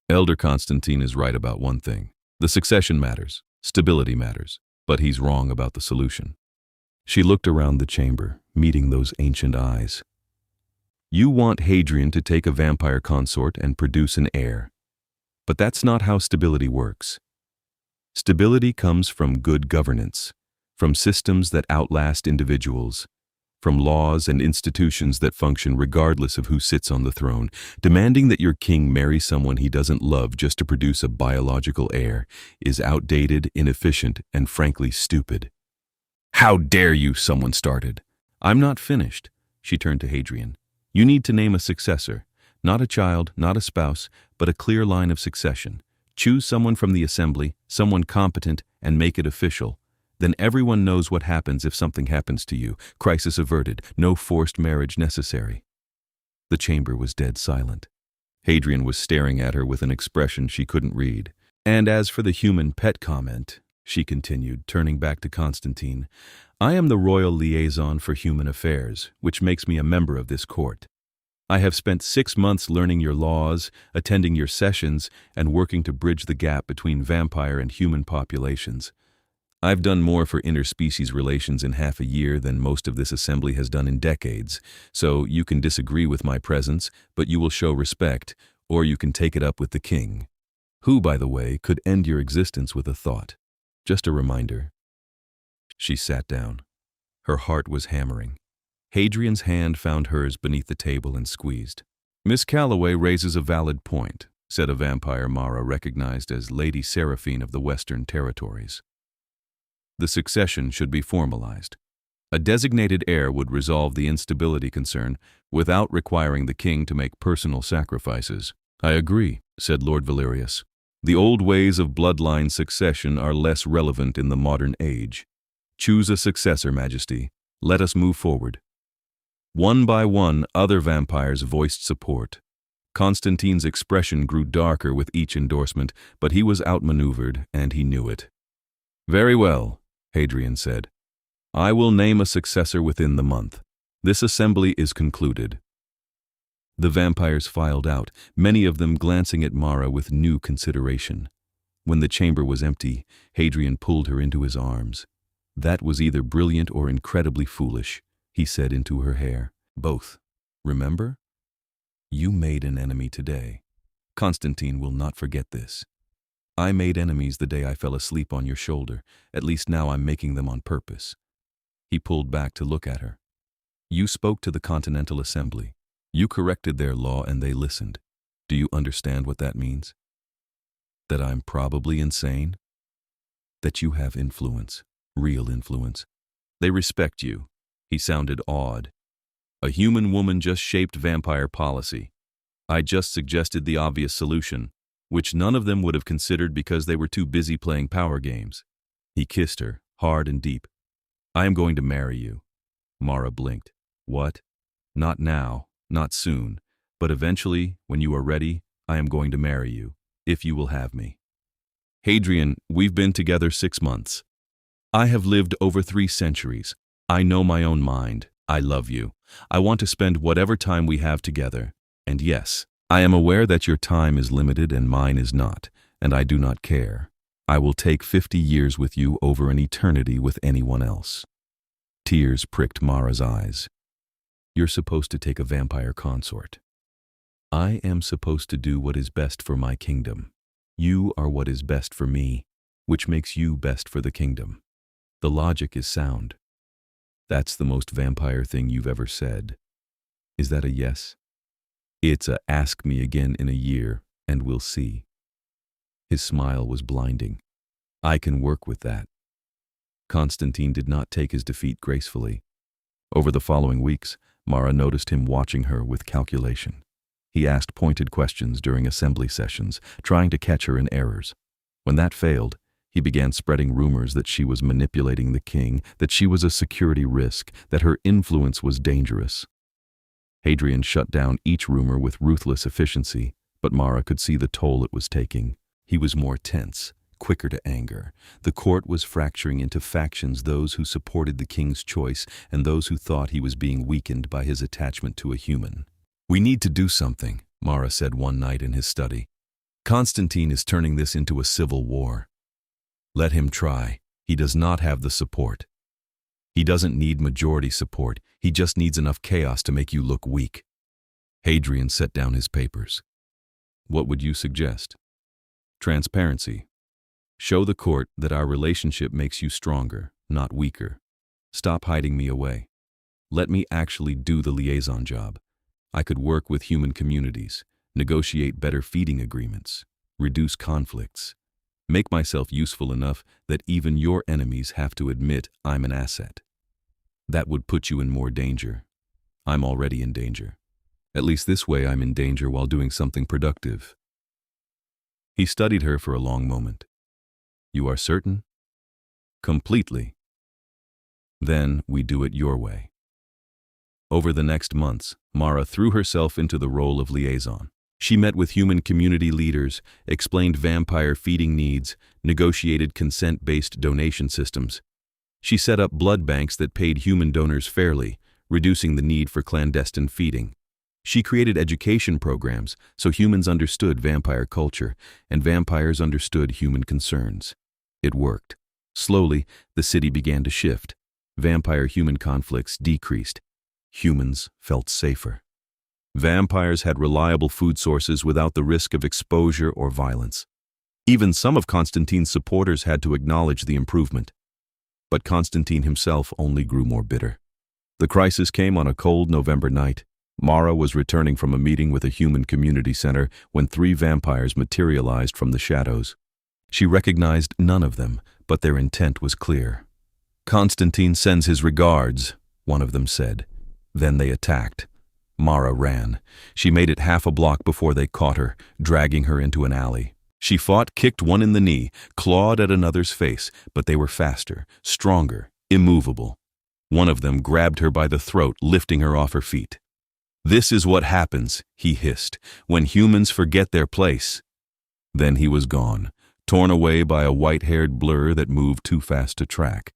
Elder Constantine is right about one thing. The succession matters, stability matters, but he's wrong about the solution. She looked around the chamber, meeting those ancient eyes. You want Hadrian to take a vampire consort and produce an heir. But that's not how stability works. Stability comes from good governance, from systems that outlast individuals, from laws and institutions that function regardless of who sits on the throne. Demanding that your king marry someone he doesn't love just to produce a biological heir is outdated, inefficient, and frankly stupid. How dare you, someone started. I'm not finished, she turned to Hadrian. You need to name a successor, not a child, not a spouse, but a clear line of succession. Choose someone from the assembly, someone competent, and make it official. Then everyone knows what happens if something happens to you. Crisis averted, no forced marriage necessary. The chamber was dead silent. Hadrian was staring at her with an expression she couldn't read. And as for the human pet comment, she continued, turning back to Constantine, I am the royal liaison for human affairs, which makes me a member of this court. I have spent 6 months learning your laws, attending your sessions, and working to bridge the gap between vampire and human populations. I've done more for interspecies relations in half a year than most of this assembly has done in decades, so you can disagree with my presence, but you will show respect, or you can take it up with the king, who, by the way, could end your existence with a thought. Just a reminder. She sat down. Her heart was hammering. Hadrian's hand found hers beneath the table and squeezed. Miss Calloway raises a valid point, said a vampire Mara recognized as Lady Seraphine of the Western Territories. The succession should be formalized. A designated heir would resolve the instability concern without requiring the king to make personal sacrifices. I agree, said Lord Valerius. The old ways of bloodline succession are less relevant in the modern age. Choose a successor, Majesty. Let us move forward. One by one, other vampires voiced support. Constantine's expression grew darker with each endorsement, but he was outmaneuvered, and he knew it. Very well, Hadrian said. I will name a successor within the month. This assembly is concluded. The vampires filed out, many of them glancing at Mara with new consideration. When the chamber was empty, Hadrian pulled her into his arms. That was either brilliant or incredibly foolish, he said into her hair. Both. Remember? You made an enemy today. Constantine will not forget this. I made enemies the day I fell asleep on your shoulder. At least now I'm making them on purpose. He pulled back to look at her. You spoke to the Continental Assembly. You corrected their law and they listened. Do you understand what that means? That I'm probably insane? That you have influence, real influence. They respect you. He sounded awed. A human woman just shaped vampire policy. I just suggested the obvious solution, which none of them would have considered because they were too busy playing power games. He kissed her, hard and deep. I am going to marry you. Mara blinked. What? Not now, not soon, but eventually, when you are ready, I am going to marry you, if you will have me. Hadrian, we've been together 6 months. I have lived over 3 centuries. I know my own mind. I love you. I want to spend whatever time we have together. And yes, I am aware that your time is limited and mine is not, and I do not care. I will take 50 years with you over an eternity with anyone else. Tears pricked Mara's eyes. You're supposed to take a vampire consort. I am supposed to do what is best for my kingdom. You are what is best for me, which makes you best for the kingdom. The logic is sound. That's the most vampire thing you've ever said. Is that a yes? It's a ask me again in a year, and we'll see. His smile was blinding. I can work with that. Constantine did not take his defeat gracefully. Over the following weeks, Mara noticed him watching her with calculation. He asked pointed questions during assembly sessions, trying to catch her in errors. When that failed, he began spreading rumors that she was manipulating the king, that she was a security risk, that her influence was dangerous. Hadrian shut down each rumor with ruthless efficiency, but Mara could see the toll it was taking. He was more tense, quicker to anger. The court was fracturing into factions, those who supported the king's choice and those who thought he was being weakened by his attachment to a human. "We need to do something," Mara said one night in his study. "Constantine is turning this into a civil war. Let him try. He does not have the support. He doesn't need majority support. He just needs enough chaos to make you look weak." Hadrian set down his papers. "What would you suggest?" "Transparency. Show the court that our relationship makes you stronger, not weaker. Stop hiding me away. Let me actually do the liaison job. I could work with human communities, negotiate better feeding agreements, reduce conflicts. Make myself useful enough that even your enemies have to admit I'm an asset. That would put you in more danger. I'm already in danger. At least this way I'm in danger while doing something productive." He studied her for a long moment. "You are certain?" "Completely." "Then we do it your way." Over the next months, Mara threw herself into the role of liaison. She met with human community leaders, explained vampire feeding needs, negotiated consent-based donation systems. She set up blood banks that paid human donors fairly, reducing the need for clandestine feeding. She created education programs so humans understood vampire culture and vampires understood human concerns. It worked. Slowly, the city began to shift. Vampire-human conflicts decreased. Humans felt safer. Vampires had reliable food sources without the risk of exposure or violence. Even some of Constantine's supporters had to acknowledge the improvement. But Constantine himself only grew more bitter. The crisis came on a cold November night. Mara was returning from a meeting with a human community center when 3 vampires materialized from the shadows. She recognized none of them, but their intent was clear. "Constantine sends his regards," one of them said. Then they attacked. Mara ran. She made it half a block before they caught her, dragging her into an alley. She fought, kicked one in the knee, clawed at another's face, but they were faster, stronger, immovable. One of them grabbed her by the throat, lifting her off her feet. "This is what happens," he hissed, "when humans forget their place." Then he was gone, torn away by a white-haired blur that moved too fast to track.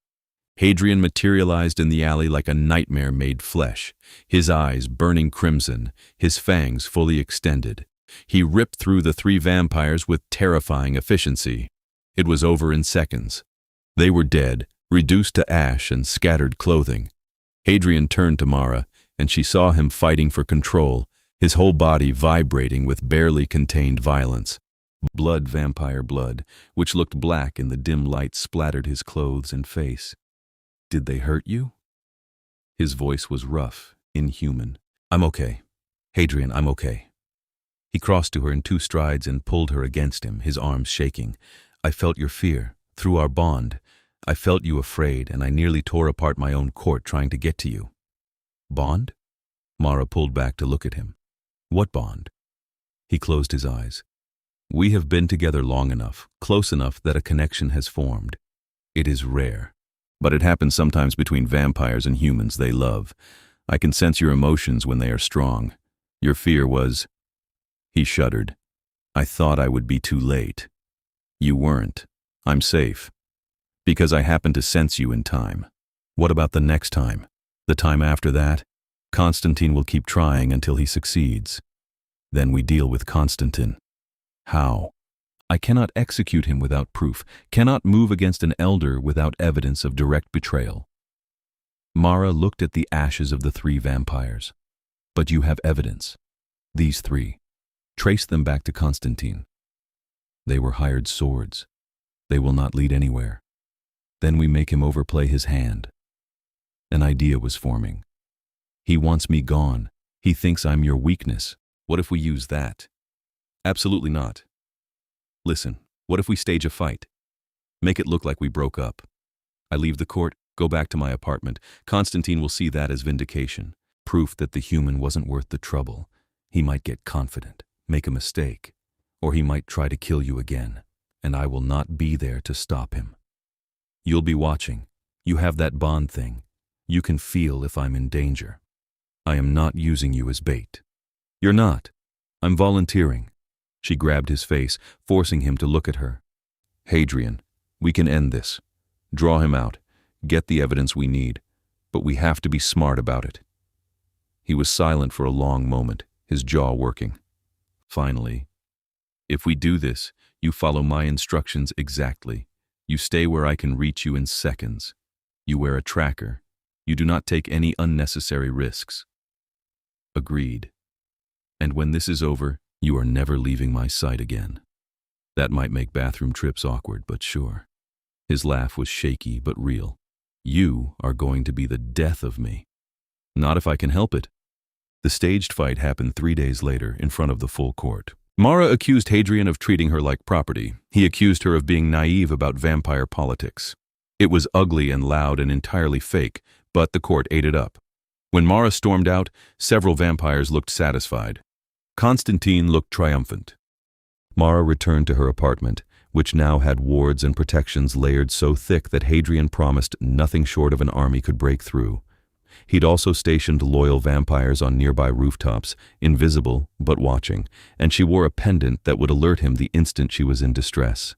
Hadrian materialized in the alley like a nightmare made flesh, his eyes burning crimson, his fangs fully extended. He ripped through the 3 vampires with terrifying efficiency. It was over in seconds. They were dead, reduced to ash and scattered clothing. Hadrian turned to Mara, and she saw him fighting for control, his whole body vibrating with barely contained violence. Blood, vampire blood, which looked black in the dim light, splattered his clothes and face. "Did they hurt you?" His voice was rough, inhuman. "I'm okay. Hadrian, I'm okay." He crossed to her in 2 strides and pulled her against him, his arms shaking. "I felt your fear, through our bond. I felt you afraid, and I nearly tore apart my own court trying to get to you." "Bond?" Mara pulled back to look at him. "What bond?" He closed his eyes. "We have been together long enough, close enough that a connection has formed. It is rare. But it happens sometimes between vampires and humans they love. I can sense your emotions when they are strong. Your fear was—" He shuddered. "I thought I would be too late. You weren't. I'm safe. Because I happened to sense you in time. What about the next time? The time after that? Constantine will keep trying until he succeeds. Then we deal with Constantine." "How?" "I cannot execute him without proof, cannot move against an elder without evidence of direct betrayal." Mara looked at the ashes of the 3 vampires. "But you have evidence. These 3. Trace them back to Constantine. They were hired swords. They will not lead anywhere. Then we make him overplay his hand." An idea was forming. "He wants me gone. He thinks I'm your weakness. What if we use that?" "Absolutely not. Listen, what if we stage a fight? Make it look like we broke up. I leave the court, go back to my apartment. Constantine will see that as vindication, proof that the human wasn't worth the trouble. He might get confident, make a mistake, or he might try to kill you again, and I will not be there to stop him. You'll be watching. You have that bond thing. You can feel if I'm in danger. I am not using you as bait. You're not. I'm volunteering. She grabbed his face, forcing him to look at her. Hadrian, we can end this. Draw him out. Get the evidence we need. But we have to be smart about it. He was silent for a long moment, his jaw working. Finally, if we do this, you follow my instructions exactly. You stay where I can reach you in seconds. You wear a tracker. You do not take any unnecessary risks. Agreed. And when this is over, you are never leaving my sight again. That might make bathroom trips awkward, but sure. His laugh was shaky but real. You are going to be the death of me. Not if I can help it. The staged fight happened 3 days later in front of the full court. Mara accused Hadrian of treating her like property. He accused her of being naive about vampire politics. It was ugly and loud and entirely fake, but the court ate it up. When Mara stormed out, several vampires looked satisfied. Constantine looked triumphant. Mara returned to her apartment, which now had wards and protections layered so thick that Hadrian promised nothing short of an army could break through. He'd also stationed loyal vampires on nearby rooftops, invisible but watching, and she wore a pendant that would alert him the instant she was in distress.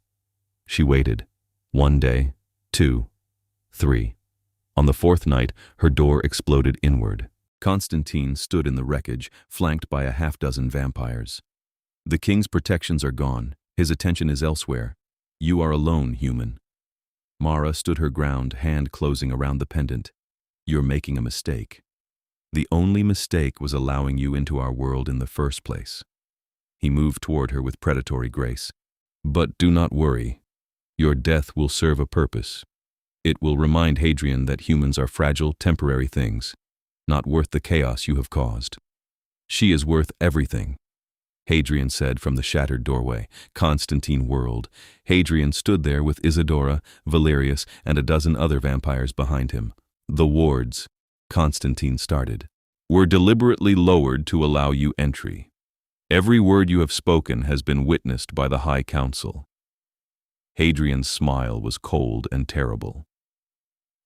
She waited. 1 day, 2, 3. On the 4th night, her door exploded inward. Constantine stood in the wreckage, flanked by a half-dozen vampires. The king's protections are gone. His attention is elsewhere. You are alone, human. Mara stood her ground, hand closing around the pendant. You're making a mistake. The only mistake was allowing you into our world in the first place. He moved toward her with predatory grace. But do not worry. Your death will serve a purpose. It will remind Hadrian that humans are fragile, temporary things, not worth the chaos you have caused. She is worth everything, Hadrian said from the shattered doorway. Constantine whirled. Hadrian stood there with Isidora, Valerius, and a dozen other vampires behind him. The wards, Constantine started, were deliberately lowered to allow you entry. Every word you have spoken has been witnessed by the High Council. Hadrian's smile was cold and terrible.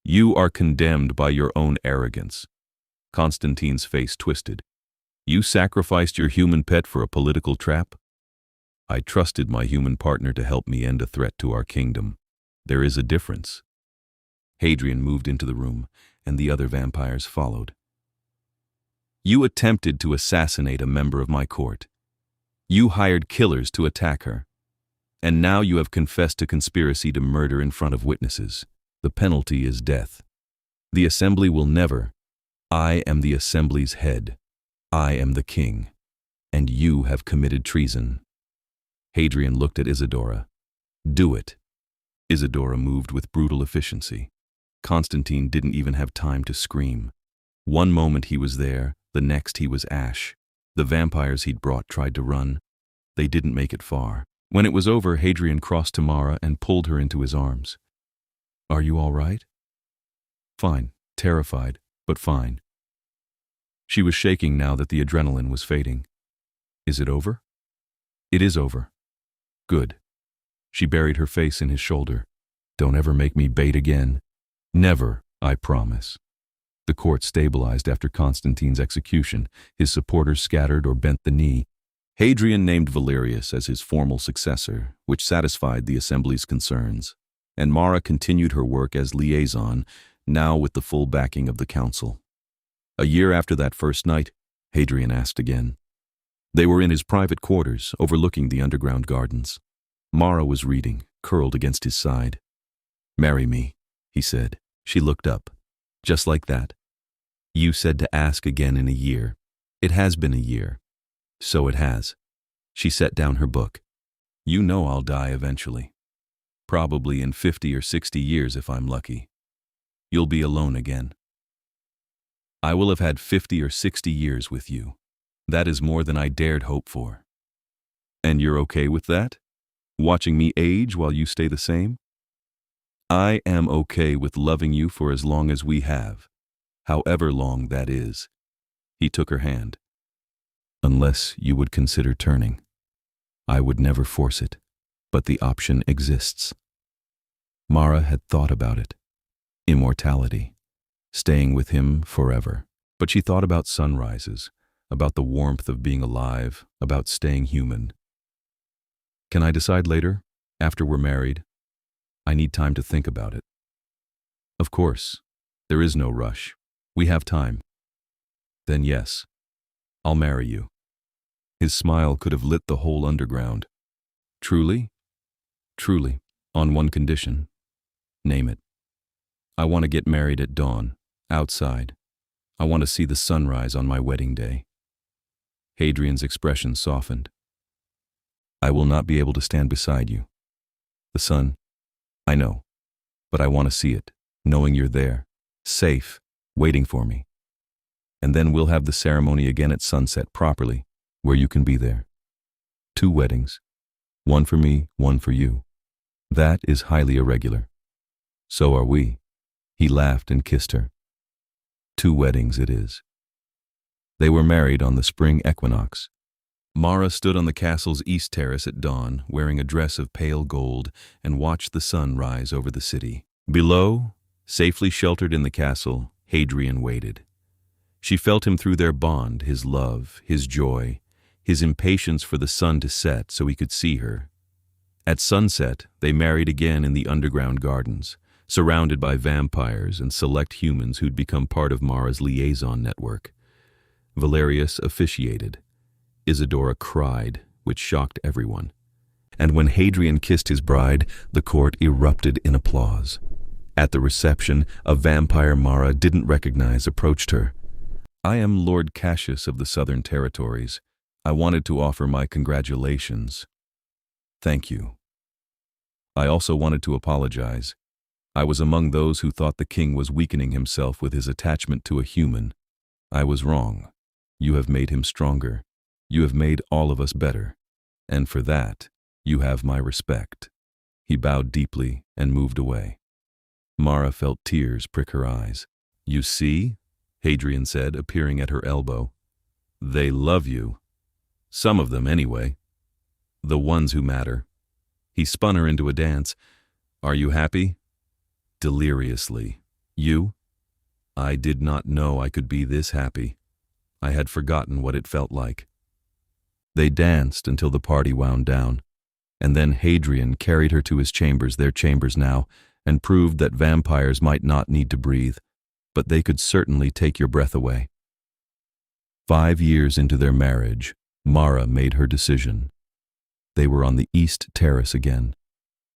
You are condemned by your own arrogance. Constantine's face twisted. You sacrificed your human pet for a political trap? I trusted my human partner to help me end a threat to our kingdom. There is a difference. Hadrian moved into the room, and the other vampires followed. You attempted to assassinate a member of my court. You hired killers to attack her. And now you have confessed to conspiracy to murder in front of witnesses. The penalty is death. The assembly will never. I am the assembly's head. I am the king. And you have committed treason. Hadrian looked at Isidora. Do it. Isidora moved with brutal efficiency. Constantine didn't even have time to scream. One moment he was there, the next he was ash. The vampires he'd brought tried to run. They didn't make it far. When it was over, Hadrian crossed to Mara and pulled her into his arms. Are you all right? Fine. Terrified, but fine. She was shaking now that the adrenaline was fading. Is it over? It is over. Good. She buried her face in his shoulder. Don't ever make me bait again. Never, I promise. The court stabilized after Constantine's execution. His supporters scattered or bent the knee. Hadrian named Valerius as his formal successor, which satisfied the assembly's concerns. And Mara continued her work as liaison, now with the full backing of the council. A year after that first night, Hadrian asked again. They were in his private quarters, overlooking the underground gardens. Mara was reading, curled against his side. Marry me, he said. She looked up. Just like that. You said to ask again in a year. It has been a year. So it has. She set down her book. You know I'll die eventually. Probably in 50 or 60 years if I'm lucky. You'll be alone again. I will have had 50 or 60 years with you. That is more than I dared hope for. And you're okay with that? Watching me age while you stay the same? I am okay with loving you for as long as we have, however long that is. He took her hand. unless you would consider turning. I would never force it, but the option exists. Mara had thought about it. Immortality. Staying with him forever. But she thought about sunrises, about the warmth of being alive, about staying human. Can I decide later, after we're married? I need time to think about it. Of course, there is no rush. We have time. Then yes, I'll marry you. His smile could have lit the whole underground. Truly? Truly, on one condition. Name it. I want to get married at dawn, outside. I want to see the sunrise on my wedding day. Hadrian's expression softened. I will not be able to stand beside you. The sun, I know, but I want to see it, knowing you're there, safe, waiting for me. And then we'll have the ceremony again at sunset properly, where you can be there. 2 weddings, one for me, one for you. That is highly irregular. So are we. He laughed and kissed her. 2 weddings it is. They were married on the spring equinox. Mara stood on the castle's east terrace at dawn, wearing a dress of pale gold, and watched the sun rise over the city. Below, safely sheltered in the castle, Hadrian waited. She felt him through their bond, his love, his joy, his impatience for the sun to set so he could see her. At sunset, they married again in the underground gardens, surrounded by vampires and select humans who'd become part of Mara's liaison network. Valerius officiated. Isidora cried, which shocked everyone. And when Hadrian kissed his bride, the court erupted in applause. At the reception, a vampire Mara didn't recognize approached her. I am Lord Cassius of the Southern Territories. I wanted to offer my congratulations. Thank you. I also wanted to apologize. I was among those who thought the king was weakening himself with his attachment to a human. I was wrong. You have made him stronger. You have made all of us better. And for that, you have my respect. He bowed deeply and moved away. Mara felt tears prick her eyes. You see? Hadrian said, appearing at her elbow. They love you. Some of them, anyway. The ones who matter. He spun her into a dance. Are you happy? Deliriously. You? I did not know I could be this happy. I had forgotten what it felt like. They danced until the party wound down, and then Hadrian carried her to his chambers, their chambers now, and proved that vampires might not need to breathe, but they could certainly take your breath away. 5 years into their marriage, Mara made her decision. They were on the east terrace again.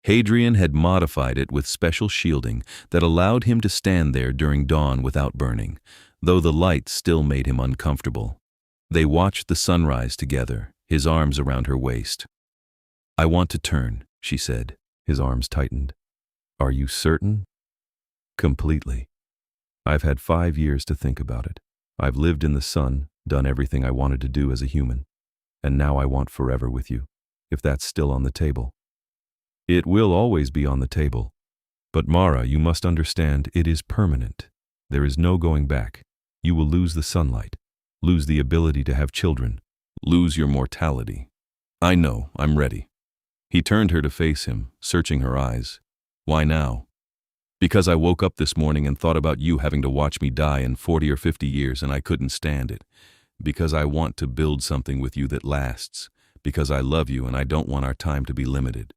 Hadrian had modified it with special shielding that allowed him to stand there during dawn without burning, though the light still made him uncomfortable. They watched the sunrise together, his arms around her waist. I want to turn, she said. His arms tightened. Are you certain? Completely. I've had 5 years to think about it. I've lived in the sun, done everything I wanted to do as a human, and now I want forever with you, if that's still on the table. It will always be on the table. But Mara, you must understand, it is permanent. There is no going back. You will lose the sunlight, lose the ability to have children, lose your mortality. I know, I'm ready. He turned her to face him, searching her eyes. Why now? Because I woke up this morning and thought about you having to watch me die in 40 or 50 years and I couldn't stand it. Because I want to build something with you that lasts. Because I love you and I don't want our time to be limited.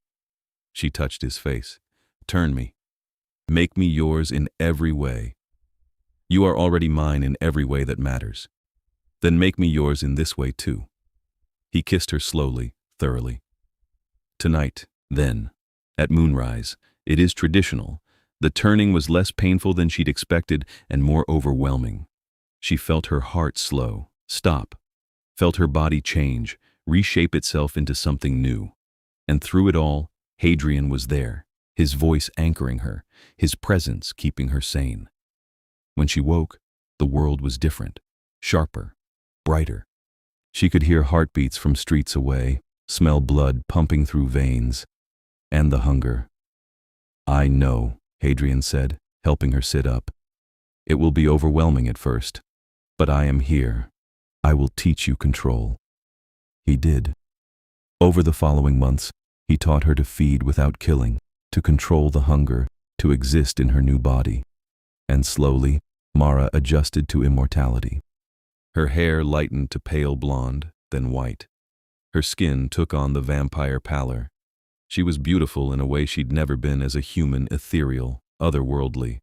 She touched his face. Turn me. Make me yours in every way. You are already mine in every way that matters. Then make me yours in this way too. He kissed her slowly, thoroughly. Tonight, then, at moonrise, it is traditional. The turning was less painful than she'd expected and more overwhelming. She felt her heart slow, stop, felt her body change, reshape itself into something new. And through it all, Hadrian was there, his voice anchoring her, his presence keeping her sane. When she woke, the world was different, sharper, brighter. She could hear heartbeats from streets away, smell blood pumping through veins, and the hunger. I know, Hadrian said, helping her sit up. It will be overwhelming at first, but I am here. I will teach you control." He did. Over the following months, he taught her to feed without killing, to control the hunger, to exist in her new body. And slowly, Mara adjusted to immortality. Her hair lightened to pale blonde, then white. Her skin took on the vampire pallor. She was beautiful in a way she'd never been as a human, ethereal, otherworldly.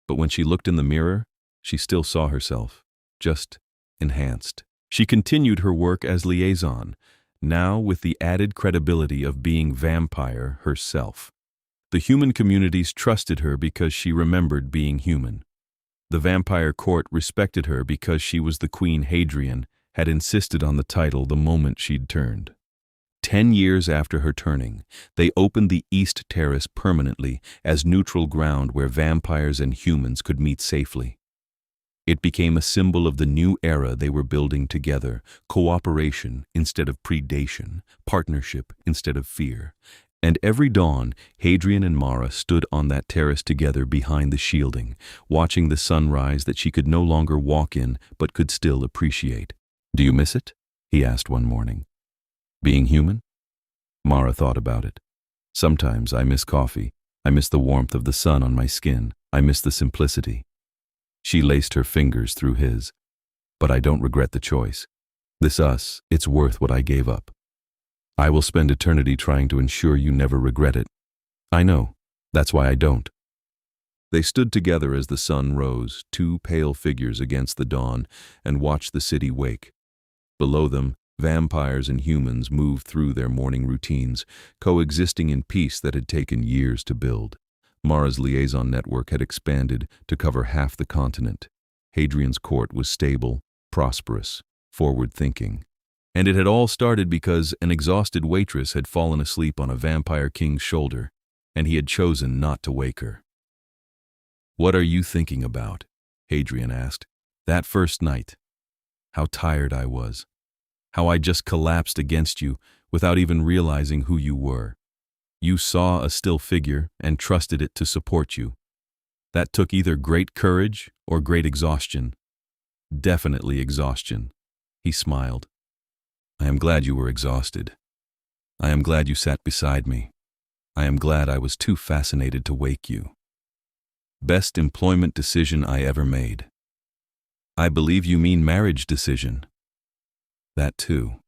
But when she looked in the mirror, she still saw herself, just enhanced. She continued her work as liaison, now with the added credibility of being vampire herself. The human communities trusted her because she remembered being human. The vampire court respected her because she was the Queen Hadrian had insisted on the title the moment she'd turned. 10 years after her turning, they opened the East Terrace permanently as neutral ground where vampires and humans could meet safely. It became a symbol of the new era they were building together, cooperation instead of predation, partnership instead of fear. And every dawn, Hadrian and Mara stood on that terrace together behind the shielding, watching the sunrise that she could no longer walk in but could still appreciate. "Do you miss it?" he asked one morning. "Being human?" Mara thought about it. "Sometimes I miss coffee. I miss the warmth of the sun on my skin. I miss the simplicity." She laced her fingers through his. "But I don't regret the choice. This us, it's worth what I gave up. I will spend eternity trying to ensure you never regret it." "I know. That's why I don't." They stood together as the sun rose, two pale figures against the dawn, and watched the city wake. Below them, vampires and humans moved through their morning routines, coexisting in peace that had taken years to build. Mara's liaison network had expanded to cover half the continent. Hadrian's court was stable, prosperous, forward-thinking. And it had all started because an exhausted waitress had fallen asleep on a vampire king's shoulder, and he had chosen not to wake her. "What are you thinking about?" Hadrian asked. "That first night. How tired I was. How I just collapsed against you without even realizing who you were. You saw a still figure and trusted it to support you. That took either great courage or great exhaustion. Definitely exhaustion." He smiled. "I am glad you were exhausted. I am glad you sat beside me. I am glad I was too fascinated to wake you. Best employment decision I ever made." "I believe you mean marriage decision." "That too."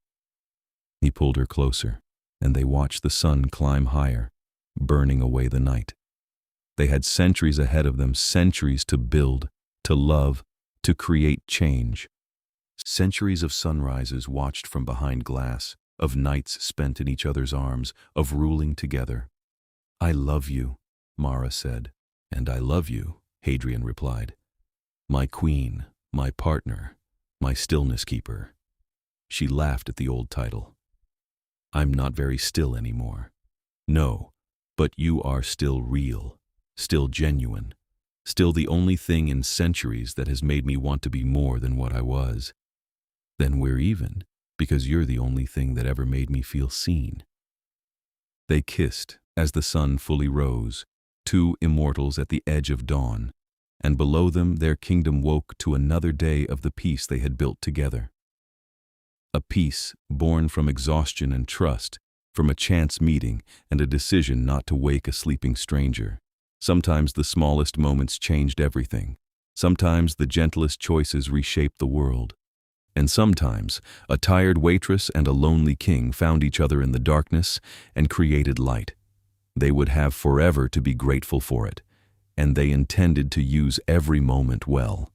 He pulled her closer, and they watched the sun climb higher, burning away the night. They had centuries ahead of them, centuries to build, to love, to create change. Centuries of sunrises watched from behind glass, of nights spent in each other's arms, of ruling together. "I love you," Mara said. "And I love you," Hadrian replied. "My queen, my partner, my stillness keeper." She laughed at the old title. "I'm not very still anymore." "No, but you are still real, still genuine, still the only thing in centuries that has made me want to be more than what I was." "Then we're even, because you're the only thing that ever made me feel seen." They kissed as the sun fully rose, two immortals at the edge of dawn, and below them their kingdom woke to another day of the peace they had built together. A peace born from exhaustion and trust, from a chance meeting and a decision not to wake a sleeping stranger. Sometimes the smallest moments changed everything. Sometimes the gentlest choices reshaped the world. And sometimes a tired waitress and a lonely king found each other in the darkness and created light. They would have forever to be grateful for it, and they intended to use every moment well.